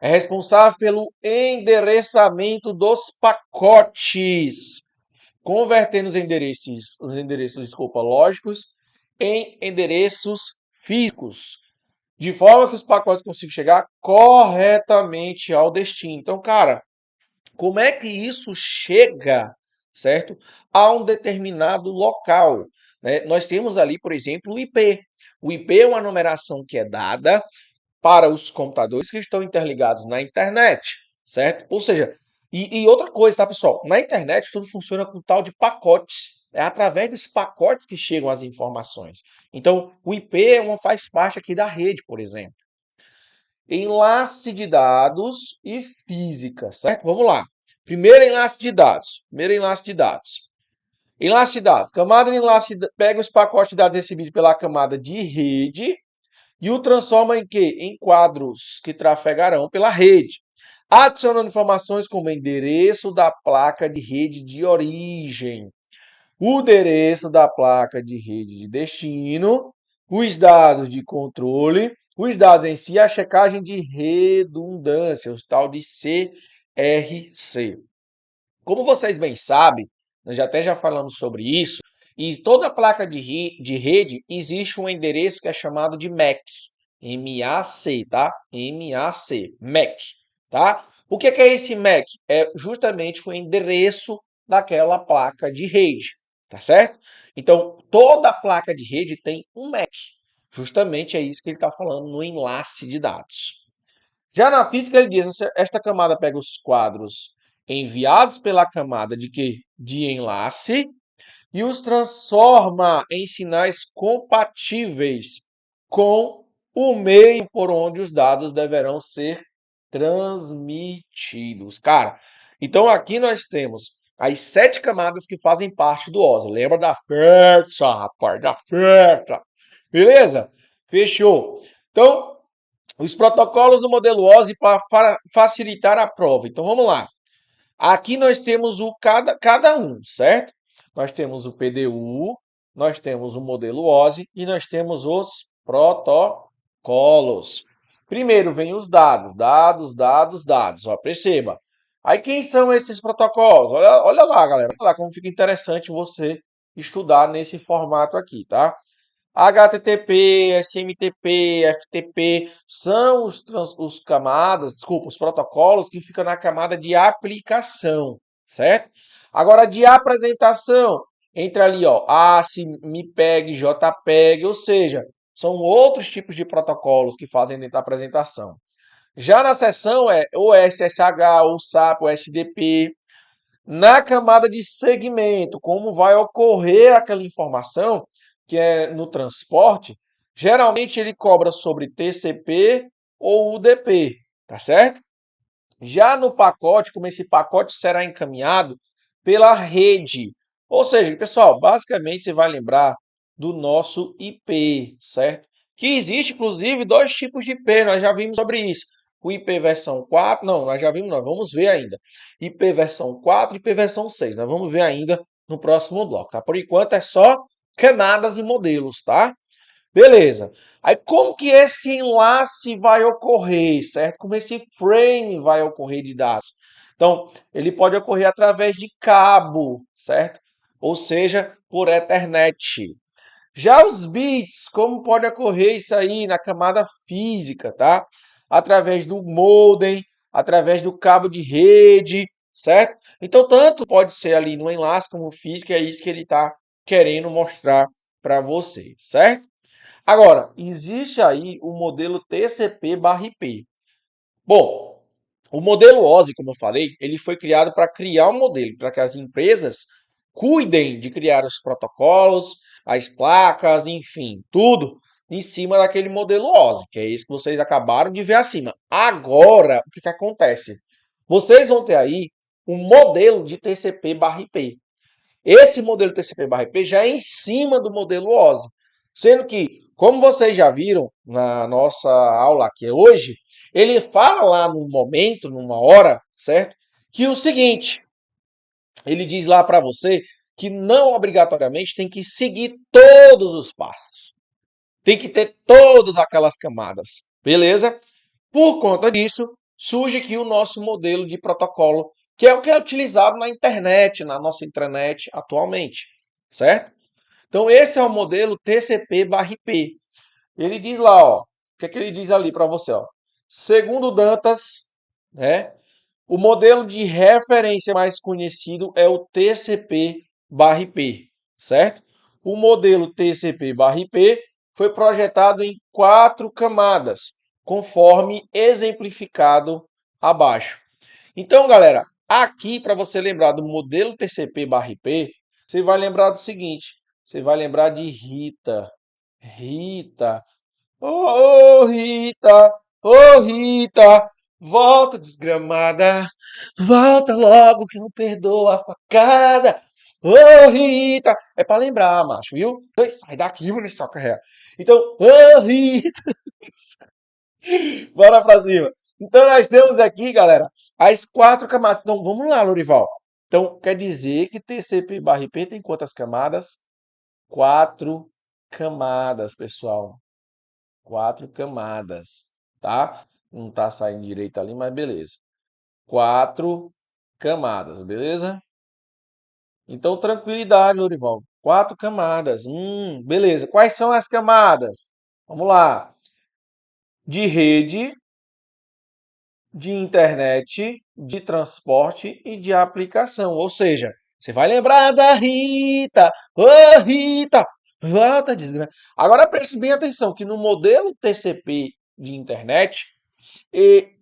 É responsável pelo endereçamento dos pacotes, convertendo os endereços, desculpa, lógicos em endereços físicos, de forma que os pacotes consigam chegar corretamente ao destino. Então, cara, como é que isso chega, certo, a um determinado local? Né? Nós temos ali, por exemplo, o IP. O IP é uma numeração que é dada para os computadores que estão interligados na internet, certo? Ou seja, e outra coisa, tá, pessoal? Na internet tudo funciona com tal de pacotes. É através desses pacotes que chegam as informações. Então, o IP faz parte aqui da rede, por exemplo. Enlace de dados e física, certo? Vamos lá. Primeiro enlace de dados. Enlace de dados. Camada de enlace pega os pacotes de dados recebidos pela camada de rede e o transforma em quê? Em quadros que trafegarão pela rede, adicionando informações como endereço da placa de rede de origem, o endereço da placa de rede de destino, os dados de controle, os dados em si, a checagem de redundância, o tal de CRC. Como vocês bem sabem, nós já falamos sobre isso, e toda placa de rede existe um endereço que é chamado de MAC. MAC, tá? MAC, MAC, tá? O que é esse MAC? É justamente o endereço daquela placa de rede, tá certo? Então, toda placa de rede tem um MAC. Justamente é isso que ele está falando no enlace de dados. Já na física, ele diz: esta camada pega os quadros enviados pela camada de quê? De enlace e os transforma em sinais compatíveis com o meio por onde os dados deverão ser transmitidos. Cara, então aqui nós temos as 7 camadas que fazem parte do OSI. Lembra da festa, rapaz, da festa. Beleza? Fechou. Então, os protocolos do modelo OSI para facilitar a prova. Então, vamos lá. Aqui nós temos o cada um, certo? Nós temos o PDU, nós temos o modelo OSI e nós temos os protocolos. Primeiro vem os dados. Ó, perceba. Aí quem são esses protocolos? Olha lá, galera. Olha lá como fica interessante você estudar nesse formato aqui, tá? HTTP, SMTP, FTP são os camadas, desculpa, os protocolos que ficam na camada de aplicação, certo? Agora de apresentação, entra ali, ó, ACID, MPEG, JPEG, ou seja, são outros tipos de protocolos que fazem dentro da apresentação. Já na seção é o SSH, o SAP, o SDP. Na camada de segmento, como vai ocorrer aquela informação, que é no transporte, geralmente ele cobra sobre TCP ou UDP, tá certo? Já no pacote, como esse pacote será encaminhado pela rede. Ou seja, pessoal, basicamente você vai lembrar do nosso IP, certo? Que existe, inclusive, dois tipos de IP, nós já vimos sobre isso. O IP versão 4, não, nós já vimos, nós vamos ver ainda. IP versão 4 e IP versão 6, nós vamos ver ainda no próximo bloco, tá? Por enquanto é só camadas e modelos, tá? Beleza. Aí como que esse enlace vai ocorrer, certo? Como esse frame vai ocorrer de dados? Então, ele pode ocorrer através de cabo, certo? Ou seja, por Ethernet. Já os bits, como pode ocorrer isso aí na camada física, tá? Através do modem, através do cabo de rede, certo? Então, tanto pode ser ali no enlace como físico, é isso que ele está querendo mostrar para você, certo? Agora, existe aí o modelo TCP/IP. Bom, o modelo OSI, como eu falei, ele foi criado para criar um modelo, para que as empresas cuidem de criar os protocolos, as placas, enfim, tudo em cima daquele modelo OSI, que é esse que vocês acabaram de ver acima. Agora, o que que acontece? Vocês vão ter aí um modelo de TCP/IP. Esse modelo TCP/IP já é em cima do modelo OSI. Sendo que, como vocês já viram na nossa aula aqui hoje, ele fala lá num momento, numa hora, certo? Que o seguinte, ele diz lá para você que não obrigatoriamente tem que seguir todos os passos. Tem que ter todas aquelas camadas, beleza? Por conta disso, surge aqui o nosso modelo de protocolo, que é o que é utilizado na internet, na nossa intranet atualmente, certo? Então esse é o modelo TCP/IP. Ele diz lá, ó, o que é que ele diz ali para você, ó? Segundo Dantas, né, o modelo de referência mais conhecido é o TCP/IP, certo? O modelo TCP/IP foi projetado em 4 camadas, conforme exemplificado abaixo. Então, galera, aqui para você lembrar do modelo TCP/IP, você vai lembrar do seguinte, você vai lembrar de Rita. Rita, ô Rita, ô Rita, volta desgramada, volta logo que não perdoa a facada. Ô Rita, é pra lembrar, macho, viu? Sai daqui, mano, só carrega. Então, ô Rita, bora pra cima. Então nós temos aqui, galera, as 4 camadas. Então vamos lá, Lorival. Então quer dizer que TCP/IP tem quantas camadas? 4 camadas, pessoal. 4 camadas, tá? Não tá saindo direito ali, mas beleza. 4 camadas, beleza? Então, tranquilidade, Lorival. 4 camadas. Beleza. Quais são as camadas? Vamos lá. De rede, de internet, de transporte e de aplicação. Ou seja, você vai lembrar da Rita. Ô, Rita! Volta, desgraça. Agora preste bem atenção que no modelo TCP de internet,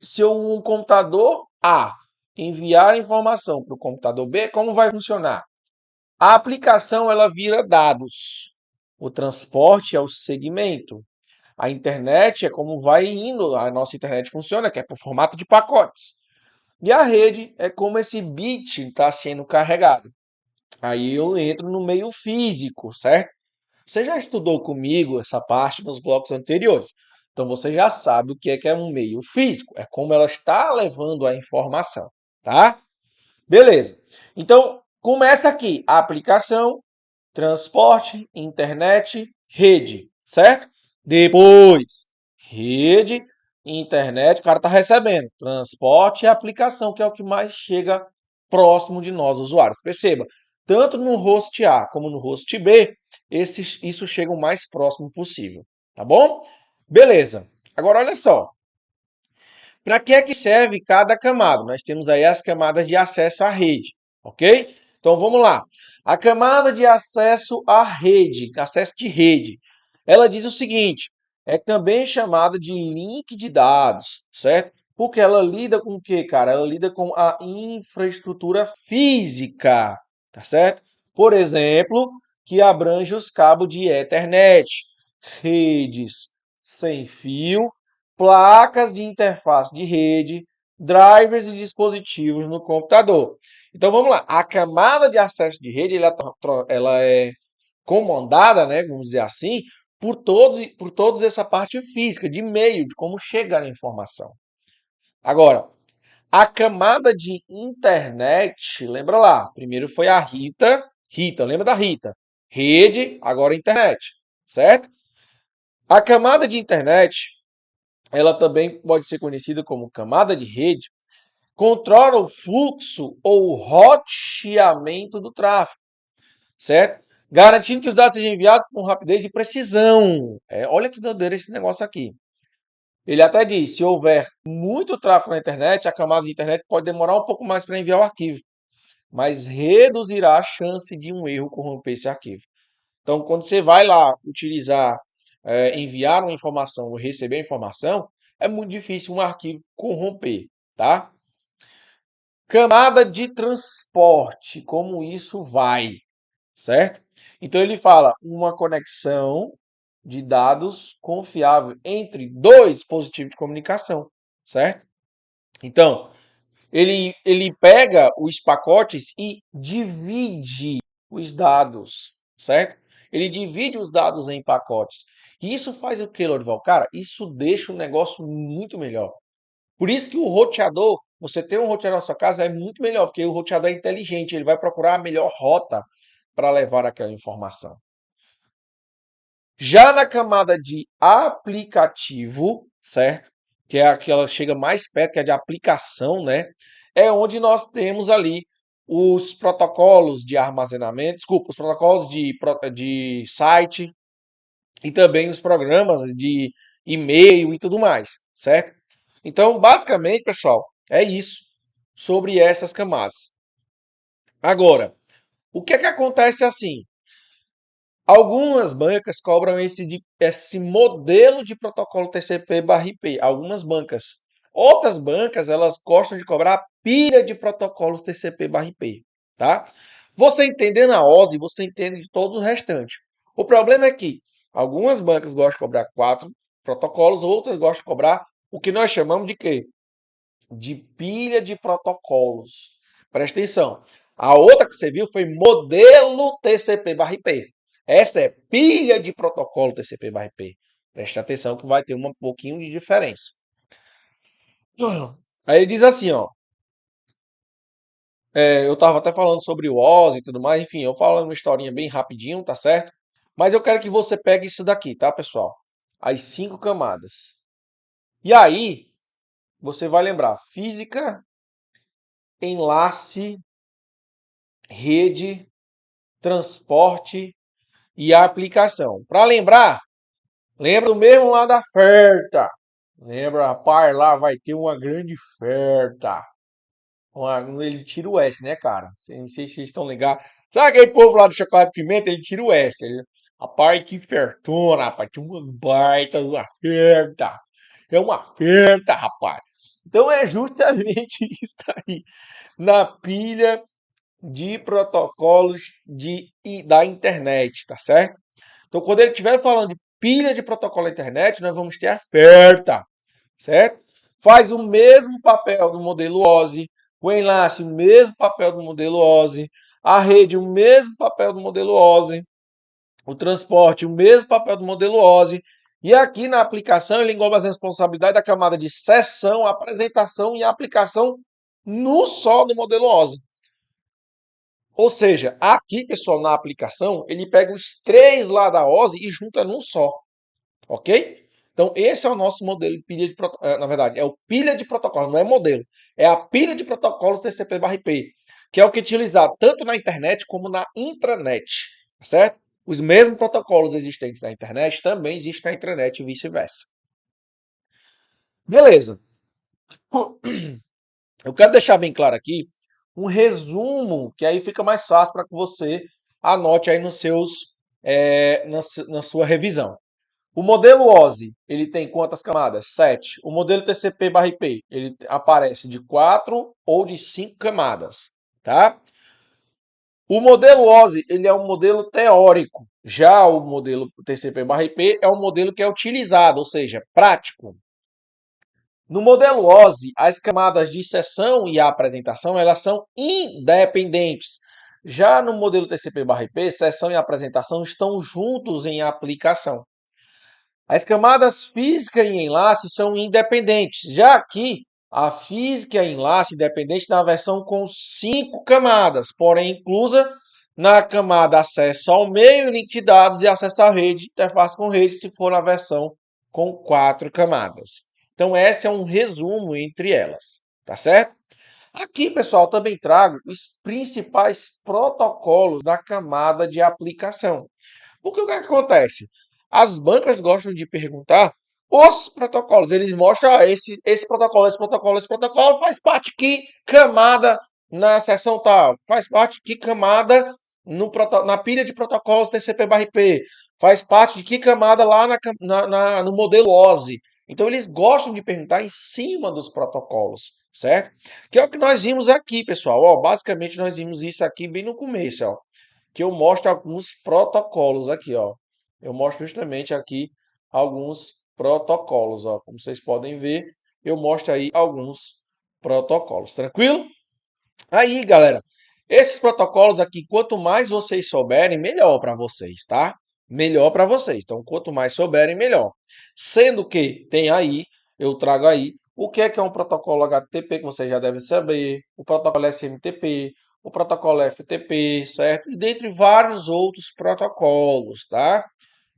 se um computador A enviar informação para o computador B, como vai funcionar? A aplicação ela vira dados. O transporte é o segmento. A internet é como vai indo, a nossa internet funciona, que é por formato de pacotes. E a rede é como esse bit está sendo carregado. Aí eu entro no meio físico, certo? Você já estudou comigo essa parte nos blocos anteriores. Então você já sabe o que é um meio físico. É como ela está levando a informação, tá? Beleza. Então, começa aqui. Aplicação, transporte, internet, rede, certo? Depois, rede, internet, o cara está recebendo. Transporte e aplicação, que é o que mais chega próximo de nós, usuários. Perceba, tanto no host A como no host B, isso chega o mais próximo possível. Tá bom? Beleza. Agora, olha só. Para que é que serve cada camada? Nós temos aí as camadas de acesso à rede, ok? Então vamos lá. A camada de acesso à rede, acesso de rede, ela diz o seguinte: é também chamada de link de dados, certo? Porque ela lida com o quê, cara? Ela lida com a infraestrutura física, tá certo? Por exemplo, que abrange os cabos de Ethernet, redes sem fio, placas de interface de rede, drivers e dispositivos no computador. Então vamos lá, a camada de acesso de rede ela é comandada, né, vamos dizer assim, por todos essa parte física, de meio, de como chegar a informação. Agora, a camada de internet, lembra lá, primeiro foi a Rita, lembra da Rita? Rede, agora internet, certo? A camada de internet, ela também pode ser conhecida como camada de rede, controla o fluxo ou o roteamento do tráfego, certo? Garantindo que os dados sejam enviados com rapidez e precisão. Olha que doideira esse negócio aqui. Ele até diz, se houver muito tráfego na internet, a camada de internet pode demorar um pouco mais para enviar o arquivo, mas reduzirá a chance de um erro corromper esse arquivo. Então, quando você vai lá utilizar, enviar uma informação ou receber a informação, é muito difícil um arquivo corromper, tá? Camada de transporte, como isso vai, certo? Então ele fala uma conexão de dados confiável entre dois dispositivos de comunicação, certo? Então, ele pega os pacotes e divide os dados, certo? Ele divide os dados em pacotes. E isso faz o que, Lorival? Cara, isso deixa o negócio muito melhor. Por isso que o roteador, você ter um roteador na sua casa é muito melhor, porque o roteador é inteligente, ele vai procurar a melhor rota para levar aquela informação. Já na camada de aplicativo, certo? Que é aquela que chega mais perto, que é de aplicação, né? É onde nós temos ali os protocolos de armazenamento, desculpa, os protocolos de site e também os programas de e-mail e tudo mais, certo? Então, basicamente, pessoal, é isso sobre essas camadas. Agora, o que é que acontece assim? Algumas bancas cobram esse modelo de protocolo TCP/IP. Algumas bancas. Outras bancas, elas gostam de cobrar a pilha de protocolos TCP/IP, tá? Você entendendo a OSI, você entende de todo o restante. O problema é que algumas bancas gostam de cobrar 4 protocolos, outras gostam de cobrar o que nós chamamos de quê? De pilha de protocolos. Presta atenção. A outra que você viu foi modelo TCP/IP. Essa é pilha de protocolo TCP/IP. Presta atenção que vai ter um pouquinho de diferença. Aí ele diz assim, ó. Eu estava até falando sobre o OS e tudo mais. Enfim, eu falo uma historinha bem rapidinho, tá certo? Mas eu quero que você pegue isso daqui, tá, pessoal? As 5 camadas. E aí, você vai lembrar física, enlace, rede, transporte e aplicação. Para lembrar, lembra do mesmo lá da oferta. Lembra, rapaz, lá vai ter uma grande oferta. Ele tira o S, né, cara? Não sei se vocês estão ligados. Sabe aquele povo lá do chocolate de pimenta? Ele tira o S. Rapaz, que ofertona, rapaz. Tem uma baita de uma oferta. É uma oferta, rapaz. Então é justamente isso aí. Na pilha de protocolos da internet, tá certo? Então, quando ele estiver falando de pilha de protocolo da internet, nós vamos ter oferta, certo? Faz o mesmo papel do modelo OSI, o enlace, o mesmo papel do modelo OSI, a rede, o mesmo papel do modelo OSI, o transporte, o mesmo papel do modelo OSI. E aqui na aplicação ele engloba as responsabilidades da camada de sessão, apresentação e aplicação no só do modelo OSI. Ou seja, aqui, pessoal, na aplicação, ele pega os 3 lá da OSI e junta num só, ok? Então, esse é o nosso modelo de pilha de protocolos. Na verdade, é o pilha de protocolos, não é modelo. É a pilha de protocolos TCP/IP, que é o que é utilizado tanto na internet como na intranet, tá certo? Os mesmos protocolos existentes na internet também existem na intranet e vice-versa. Beleza. Eu quero deixar bem claro aqui um resumo, que aí fica mais fácil para que você anote aí nos seus, na sua revisão. O modelo OSI, ele tem quantas camadas? 7. O modelo TCP/IP, ele aparece de 4 ou de 5 camadas, tá? O modelo OSI, ele é um modelo teórico. Já o modelo TCP/IP é um modelo que é utilizado, ou seja, prático. No modelo OSI, as camadas de sessão e a apresentação, elas são independentes. Já no modelo TCP/IP, sessão e apresentação estão juntos em aplicação. As camadas física e enlace são independentes. Já aqui, a física e enlace independente na versão com 5 camadas, porém inclusa na camada acesso ao meio, link de dados e acesso à rede, interface com rede, se for na versão com 4 camadas. Então, esse é um resumo entre elas, tá certo? Aqui, pessoal, também trago os principais protocolos da camada de aplicação. Porque o que acontece? As bancas gostam de perguntar os protocolos. Eles mostram esse protocolo, esse protocolo, esse protocolo faz parte de que camada na seção tal, faz parte de que camada na pilha de protocolos TCP/IP, faz parte de que camada lá no modelo OSI. Então eles gostam de perguntar em cima dos protocolos, certo? Que é o que nós vimos aqui, pessoal. Ó, basicamente nós vimos isso aqui bem no começo, ó, que eu mostro alguns protocolos aqui, ó. Eu mostro justamente aqui alguns protocolos, ó. Como vocês podem ver, eu mostro aí alguns protocolos. Tranquilo? Aí, galera, esses protocolos aqui, quanto mais vocês souberem, melhor para vocês, tá? Melhor para vocês. Então, quanto mais souberem, melhor. Sendo que tem aí, eu trago aí, o que é um protocolo HTTP, que você já deve saber, o protocolo SMTP, o protocolo FTP, certo? E dentre vários outros protocolos, tá?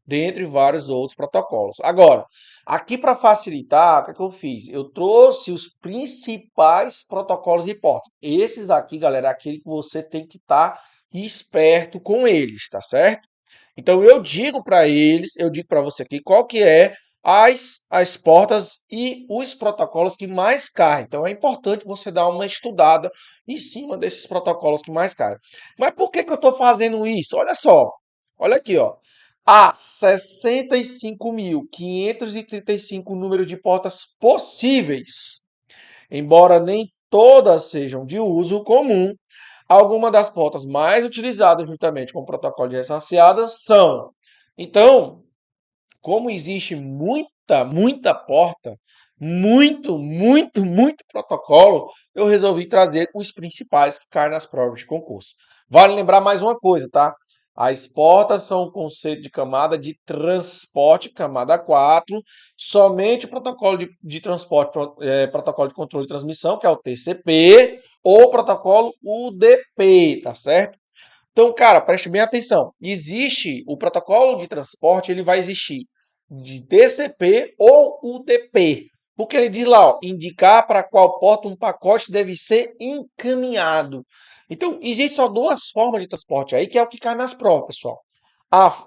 Dentre vários outros protocolos. Agora, aqui para facilitar, o que é que eu fiz? Eu trouxe os principais protocolos de porta. Esses aqui, galera, é aquele que você tem que estar esperto com eles, tá certo? Então eu digo para eles, eu digo para você aqui qual que é as portas e os protocolos que mais caem. Então é importante você dar uma estudada em cima desses protocolos que mais caem. Mas por que eu estou fazendo isso? Olha só, olha aqui, ó. Há 65.535 números de portas possíveis, embora nem todas sejam de uso comum. Algumas das portas mais utilizadas juntamente com o protocolo de ressarciadas são. Então, como existe muita porta, muito protocolo, eu resolvi trazer os principais que caem nas provas de concurso. Vale lembrar mais uma coisa, tá? As portas são um conceito de camada de transporte, camada 4, somente o protocolo de transporte, protocolo de controle de transmissão, que é o TCP, ou protocolo UDP, tá certo? Então, cara, preste bem atenção. Existe o protocolo de transporte, ele vai existir de TCP ou UDP. Porque ele diz lá, ó, indicar para qual porta um pacote deve ser encaminhado. Então, existe só duas formas de transporte aí, que é o que cai nas provas, pessoal.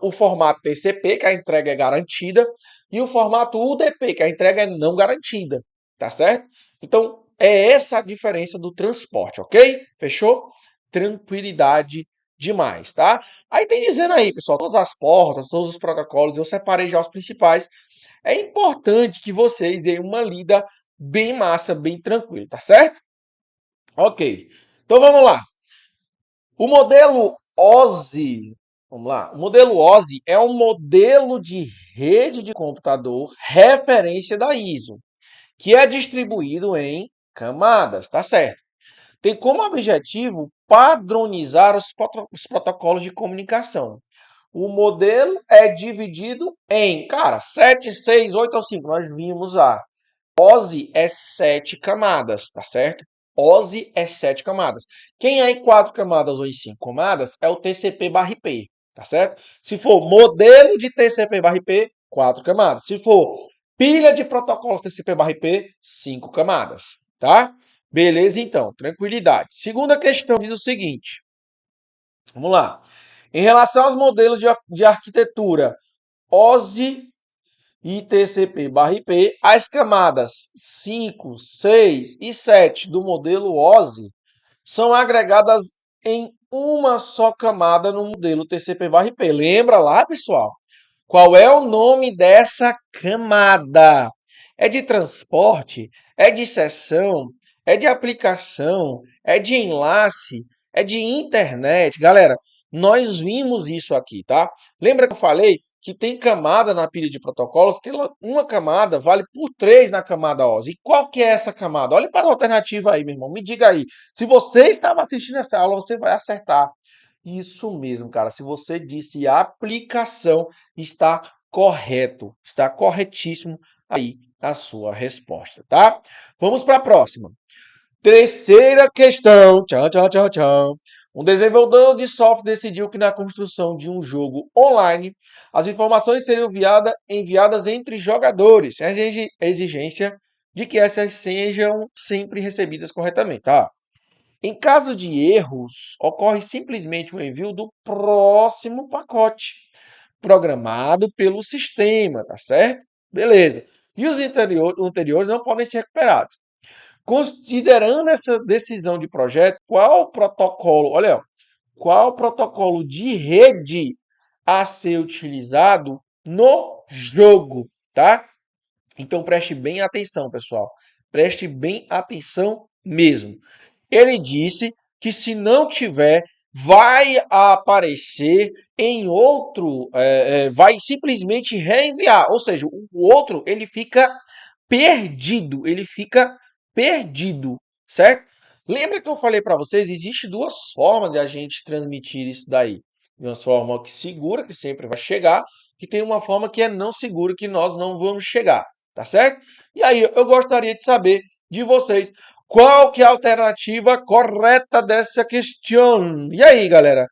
O formato TCP, que a entrega é garantida, e o formato UDP, que a entrega é não garantida. Tá certo? Então, é essa a diferença do transporte, ok? Fechou? Tranquilidade demais, tá? Aí tem dizendo aí, pessoal, todas as portas, todos os protocolos, eu separei já os principais. É importante que vocês deem uma lida bem massa, bem tranquilo, tá certo? Ok. Então vamos lá. O modelo OSI, vamos lá. O modelo OSI é um modelo de rede de computador referência da ISO, que é distribuído em camadas, tá certo? Tem como objetivo padronizar os protocolos de comunicação. O modelo é dividido em, cara, 7, 6, 8 ou 5. Nós vimos lá. OSI é 7 camadas, tá certo? OSI é 7 camadas. Quem é em 4 camadas ou em 5 camadas é o TCP/IP, tá certo? Se for modelo de TCP/IP, 4 camadas. Se for Pilha de protocolos TCP/IP, 5 camadas, tá? Beleza, então, tranquilidade. Segunda questão diz o seguinte, vamos lá. Em relação aos modelos de arquitetura OSI e TCP/IP, as camadas 5, 6 e 7 do modelo OSI são agregadas em uma só camada no modelo TCP/IP. Lembra lá, pessoal? Qual é o nome dessa camada? É de transporte? É de seção? É de aplicação? É de enlace? É de internet? Galera, nós vimos isso aqui, tá? Lembra que eu falei que tem camada na pilha de protocolos, que uma camada vale por 3 na camada OSI. E qual que é essa camada? Olha para a alternativa aí, meu irmão. Me diga aí. Se você estava assistindo essa aula, você vai acertar. Isso mesmo, cara. Se você disse aplicação, está correto. Está corretíssimo aí a sua resposta, tá? Vamos para a próxima. Terceira questão. Tchau, tchau, tchau, tchau. Um desenvolvedor de software decidiu que na construção de um jogo online, as informações seriam enviadas entre jogadores, sem a exigência de que essas sejam sempre recebidas corretamente, tá? Em caso de erros, ocorre simplesmente o envio do próximo pacote, programado pelo sistema, tá certo? Beleza. E os anteriores não podem ser recuperados. Considerando essa decisão de projeto, qual protocolo, olha, qual protocolo de rede a ser utilizado no jogo, tá? Então preste bem atenção, pessoal. Preste bem atenção mesmo. Ele disse que se não tiver, vai aparecer em outro, vai simplesmente reenviar. Ou seja, o outro ele fica perdido, certo? Lembra que eu falei para vocês, existe duas formas de a gente transmitir isso daí. Uma forma que segura, que sempre vai chegar, e tem uma forma que é não segura, que nós não vamos chegar, tá certo? E aí eu gostaria de saber de vocês qual que é a alternativa correta dessa questão. E aí, galera?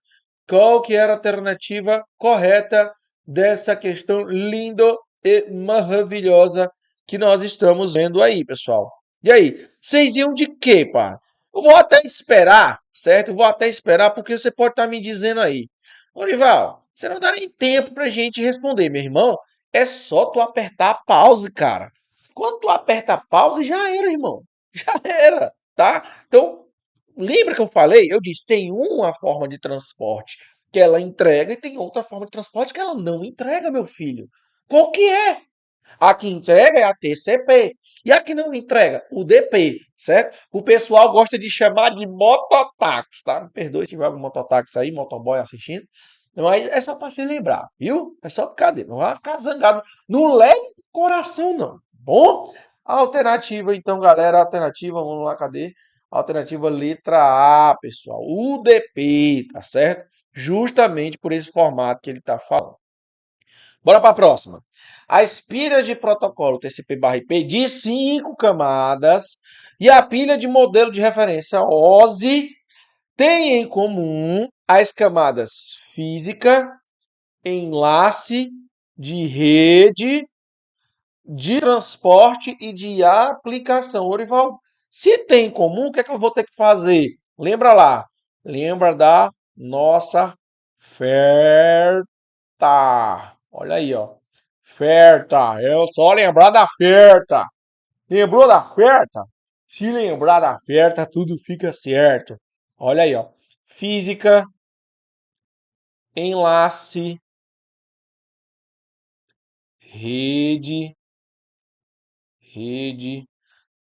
Qual que era a alternativa correta dessa questão linda e maravilhosa que nós estamos vendo aí, pessoal? E aí, vocês iam de quê, pá? Eu vou até esperar, certo? Eu vou até esperar porque você pode estar me dizendo aí. Orival, você não dá nem tempo pra gente responder, meu irmão. É só tu apertar a pause, cara. Quando tu aperta a pause, já era, irmão. Já era, tá? Então, lembra que eu falei? Eu disse, tem uma forma de transporte que ela entrega e tem outra forma de transporte que ela não entrega, meu filho. Qual que é? A que entrega é a TCP. E a que não entrega? O DP, certo? O pessoal gosta de chamar de mototáxi, tá? Me perdoe se tiver algum mototáxi aí, motoboy assistindo. Mas é só para se lembrar, viu? É só brincadeira. Não vai ficar zangado. Não leve pro coração, não. Tá bom? A alternativa, então, galera, a alternativa, vamos lá, cadê? Alternativa letra A, pessoal. UDP, tá certo? Justamente por esse formato que ele está falando. Bora para a próxima. As pilhas de protocolo TCP/IP de 5 camadas e a pilha de modelo de referência OSI têm em comum as camadas física, enlace, de rede, de transporte e de aplicação. Orival, se tem em comum, o que é que eu vou ter que fazer? Lembra lá. Lembra da nossa oferta. Olha aí, ó. Oferta. É só lembrar da oferta. Lembrou da oferta? Se lembrar da oferta, tudo fica certo. Olha aí, ó. Física, enlace, rede,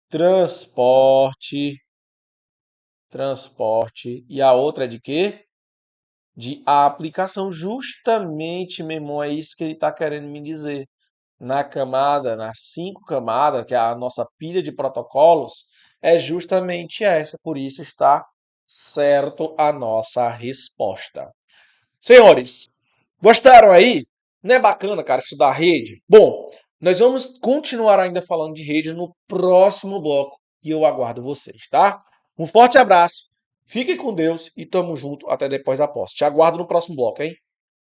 transporte. E a outra é de quê? De aplicação. Justamente, meu irmão, é isso que ele está querendo me dizer. Na camada, nas 5 camadas, que é a nossa pilha de protocolos, é justamente essa. Por isso está certo a nossa resposta. Senhores, gostaram aí? Não é bacana, cara, estudar rede? Bom, nós vamos continuar ainda falando de rede no próximo bloco e eu aguardo vocês, tá? Um forte abraço, fiquem com Deus e tamo junto até depois da posse. Te aguardo no próximo bloco, hein?